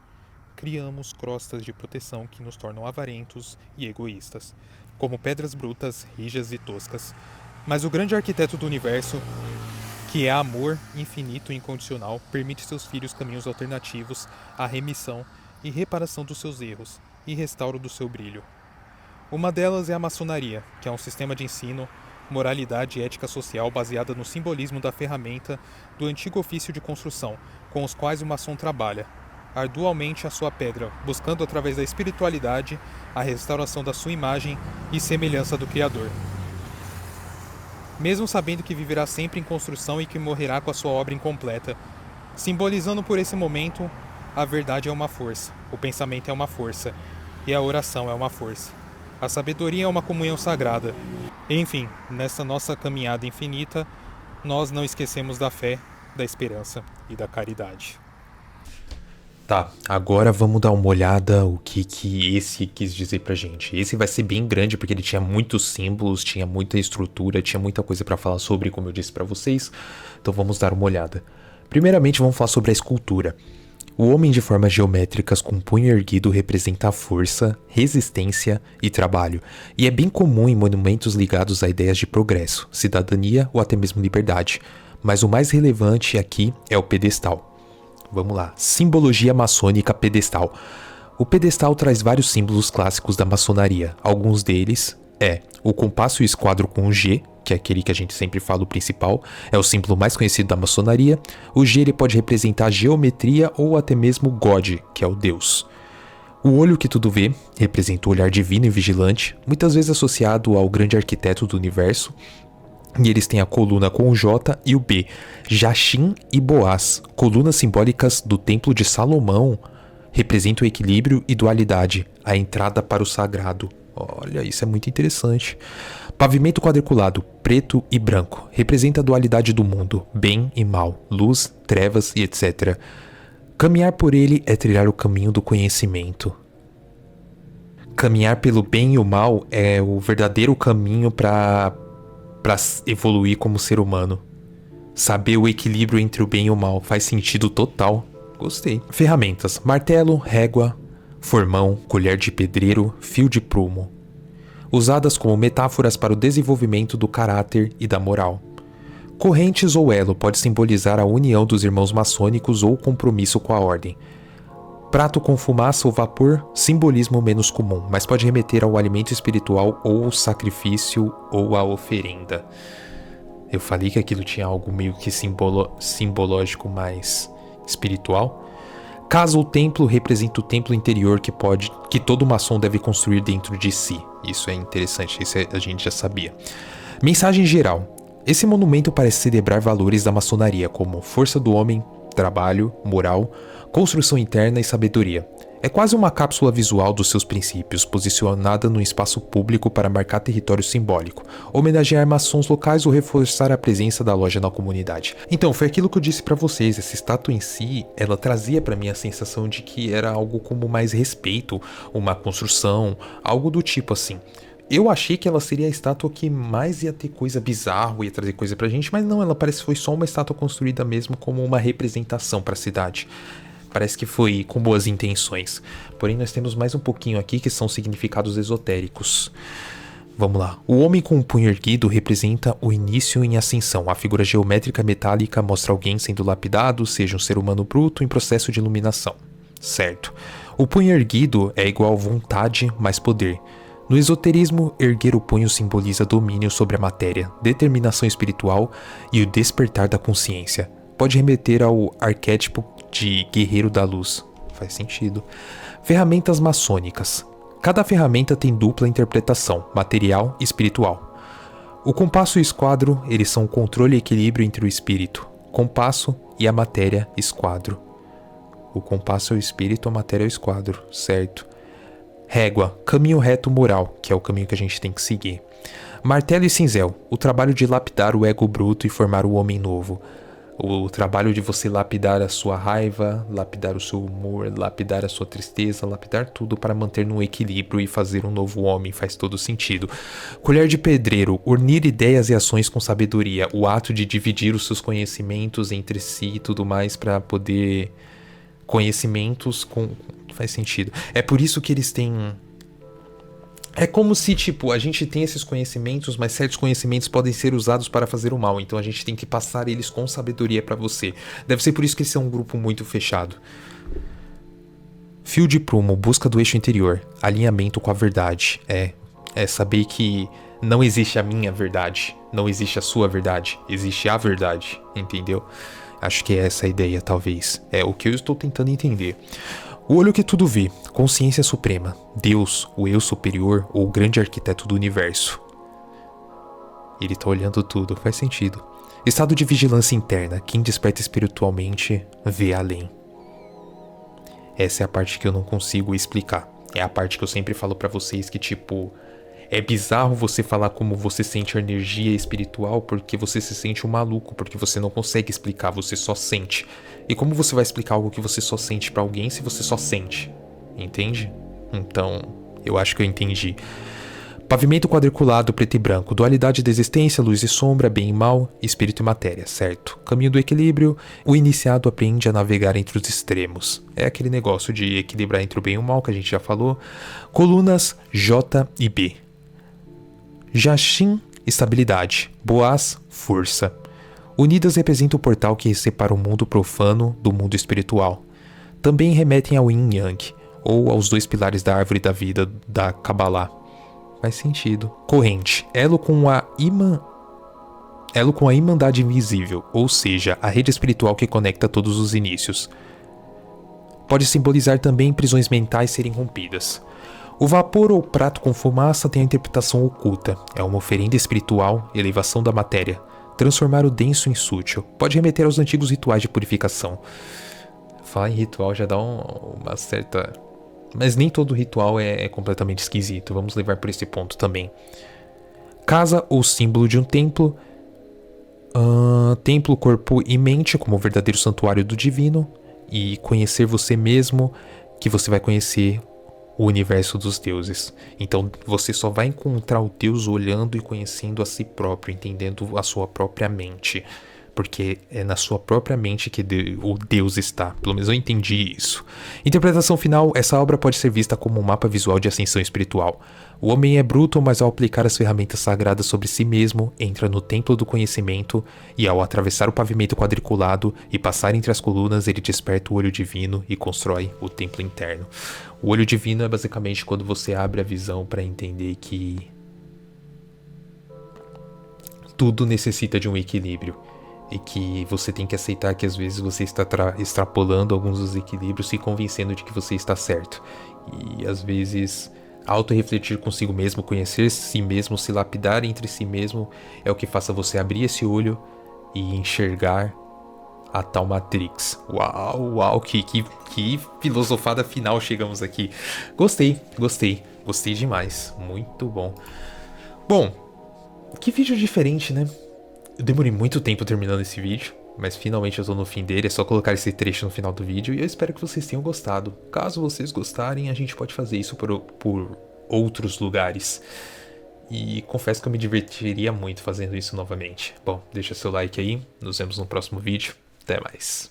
criamos crostas de proteção que nos tornam avarentos e egoístas, como pedras brutas, rijas e toscas. Mas o grande arquiteto do universo, que é amor infinito e incondicional, permite seus filhos caminhos alternativos à remissão e reparação dos seus erros e restauro do seu brilho. Uma delas é a maçonaria, que é um sistema de ensino, moralidade e ética social baseada no simbolismo da ferramenta do antigo ofício de construção, com os quais o maçom trabalha, arduamente a sua pedra, buscando através da espiritualidade a restauração da sua imagem e semelhança do Criador. Mesmo sabendo que viverá sempre em construção e que morrerá com a sua obra incompleta, simbolizando por esse momento, a verdade é uma força, o pensamento é uma força, e a oração é uma força. A sabedoria é uma comunhão sagrada. Enfim, nessa nossa caminhada infinita, nós não esquecemos da fé, da esperança e da caridade. Tá, agora vamos dar uma olhada o que esse quis dizer pra gente. Esse vai ser bem grande porque ele tinha muitos símbolos, tinha muita estrutura, tinha muita coisa pra falar sobre, como eu disse pra vocês. Então vamos dar uma olhada. Primeiramente vamos falar sobre a escultura. O homem de formas geométricas com punho erguido representa a força, resistência e trabalho, e é bem comum em monumentos ligados a ideias de progresso, cidadania ou até mesmo liberdade, mas o mais relevante aqui é o pedestal. Vamos lá. Simbologia maçônica pedestal. O pedestal traz vários símbolos clássicos da maçonaria. Alguns deles é o compasso e o esquadro com o G, que é aquele que a gente sempre fala, o principal, é o símbolo mais conhecido da maçonaria. O G ele pode representar geometria ou até mesmo God, que é o Deus. O olho que tudo vê representa o olhar divino e vigilante, muitas vezes associado ao grande arquiteto do universo. E eles têm a coluna com o J e o B, Jachim e Boaz, colunas simbólicas do Templo de Salomão, representam o equilíbrio e dualidade, a entrada para o sagrado. Olha, isso é muito interessante. Pavimento quadriculado, preto e branco, representa a dualidade do mundo, bem e mal, luz, trevas e etc. Caminhar por ele é trilhar o caminho do conhecimento. Caminhar pelo bem e o mal é o verdadeiro caminho para evoluir como ser humano. Saber o equilíbrio entre o bem e o mal faz sentido total. Gostei. Ferramentas: martelo, régua, formão, colher de pedreiro, fio de prumo. Usadas como metáforas para o desenvolvimento do caráter e da moral. Correntes ou elo pode simbolizar a união dos irmãos maçônicos ou o compromisso com a ordem. Prato com fumaça ou vapor, simbolismo menos comum, mas pode remeter ao alimento espiritual ou ao sacrifício ou à oferenda. Eu falei que aquilo tinha algo meio que simbológico mais espiritual. Casa ou templo representa o templo interior que todo maçom deve construir dentro de si. Isso é interessante, isso a gente já sabia. Mensagem geral. Esse monumento parece celebrar valores da maçonaria, como força do homem, trabalho, moral, construção interna e sabedoria. É quase uma cápsula visual dos seus princípios, posicionada num espaço público para marcar território simbólico, homenagear maçons locais ou reforçar a presença da loja na comunidade. Então, foi aquilo que eu disse pra vocês, essa estátua em si, ela trazia pra mim a sensação de que era algo como mais respeito, uma construção, algo do tipo assim. Eu achei que ela seria a estátua que mais ia ter coisa bizarra, ia trazer coisa pra gente, mas não, ela parece que foi só uma estátua construída mesmo como uma representação pra cidade. Parece que foi com boas intenções. Porém, nós temos mais um pouquinho aqui que são significados esotéricos. Vamos lá. O homem com o punho erguido representa o início em ascensão. A figura geométrica metálica mostra alguém sendo lapidado, seja um ser humano bruto em processo de iluminação. Certo. O punho erguido é igual vontade mais poder. No esoterismo, erguer o punho simboliza domínio sobre a matéria, determinação espiritual e o despertar da consciência. Pode remeter ao arquétipo de guerreiro da luz. Faz sentido. Ferramentas maçônicas. Cada ferramenta tem dupla interpretação, material e espiritual. O compasso e o esquadro, eles são o controle e equilíbrio entre o espírito, compasso e a matéria, esquadro. O compasso é o espírito, a matéria é o esquadro, certo. Régua, caminho reto moral, que é o caminho que a gente tem que seguir. Martelo e cinzel, o trabalho de lapidar o ego bruto e formar o homem novo. O trabalho de você lapidar a sua raiva, lapidar o seu humor, lapidar a sua tristeza, lapidar tudo para manter no equilíbrio e fazer um novo homem, faz todo sentido. Colher de pedreiro, unir ideias e ações com sabedoria, o ato de dividir os seus conhecimentos entre si e tudo mais para poder... Conhecimentos com... Faz sentido. É por isso que eles têm... É como se, tipo, a gente tem esses conhecimentos, mas certos conhecimentos podem ser usados para fazer o mal. Então a gente tem que passar eles com sabedoria para você. Deve ser por isso que eles são um grupo muito fechado. Fio de prumo, busca do eixo interior. Alinhamento com a verdade. É saber que não existe a minha verdade. Não existe a sua verdade. Existe a verdade. Entendeu? Acho que é essa a ideia, talvez. É o que eu estou tentando entender. O olho que tudo vê, consciência suprema, Deus, o eu superior ou o grande arquiteto do universo. Ele tá olhando tudo, faz sentido. Estado de vigilância interna, quem desperta espiritualmente vê além. Essa é a parte que eu não consigo explicar. É a parte que eu sempre falo pra vocês que, tipo... É bizarro você falar como você sente a energia espiritual porque você se sente um maluco, porque você não consegue explicar, você só sente. E como você vai explicar algo que você só sente pra alguém se você só sente? Entende? Então, eu acho que eu entendi. Pavimento quadriculado, preto e branco, dualidade da existência, luz e sombra, bem e mal, espírito e matéria, certo? Caminho do equilíbrio, o iniciado aprende a navegar entre os extremos. É aquele negócio de equilibrar entre o bem e o mal que a gente já falou. Colunas J e B. Jachim, estabilidade. Boaz, força. Unidas representam o portal que separa o mundo profano do mundo espiritual. Também remetem ao Yin Yang, ou aos 2 pilares da árvore da vida da Kabbalah. Faz sentido. Corrente. Elo com a Irmandade Invisível, ou seja, a rede espiritual que conecta todos os inícios. Pode simbolizar também prisões mentais serem rompidas. O vapor ou prato com fumaça tem a interpretação oculta. É uma oferenda espiritual, elevação da matéria. Transformar o denso em sutil. Pode remeter aos antigos rituais de purificação. Falar em ritual já dá uma certa... Mas nem todo ritual é completamente esquisito. Vamos levar por esse ponto também. Casa ou símbolo de um templo. Templo, corpo e mente como o verdadeiro santuário do divino. E conhecer você mesmo, que você vai conhecer o universo dos deuses. Então você só vai encontrar o Deus olhando e conhecendo a si próprio, entendendo a sua própria mente. Porque é na sua própria mente que o Deus está. Pelo menos eu entendi isso. Interpretação final, essa obra pode ser vista como um mapa visual de ascensão espiritual. O homem é bruto, mas ao aplicar as ferramentas sagradas sobre si mesmo, entra no templo do conhecimento e ao atravessar o pavimento quadriculado e passar entre as colunas, ele desperta o olho divino e constrói o templo interno. O olho divino é basicamente quando você abre a visão para entender que tudo necessita de um equilíbrio. E que você tem que aceitar que às vezes você está extrapolando alguns dos equilíbrios, se convencendo de que você está certo. E às vezes auto-refletir consigo mesmo, conhecer si mesmo, se lapidar entre si mesmo é o que faça você abrir esse olho e enxergar a tal Matrix. Uau, que filosofada final chegamos aqui. Gostei demais, muito bom. Bom, que vídeo diferente, né? Eu demorei muito tempo terminando esse vídeo, mas finalmente eu tô no fim dele, é só colocar esse trecho no final do vídeo e eu espero que vocês tenham gostado. Caso vocês gostarem, a gente pode fazer isso por outros lugares. E confesso que eu me divertiria muito fazendo isso novamente. Bom, deixa seu like aí, nos vemos no próximo vídeo, até mais.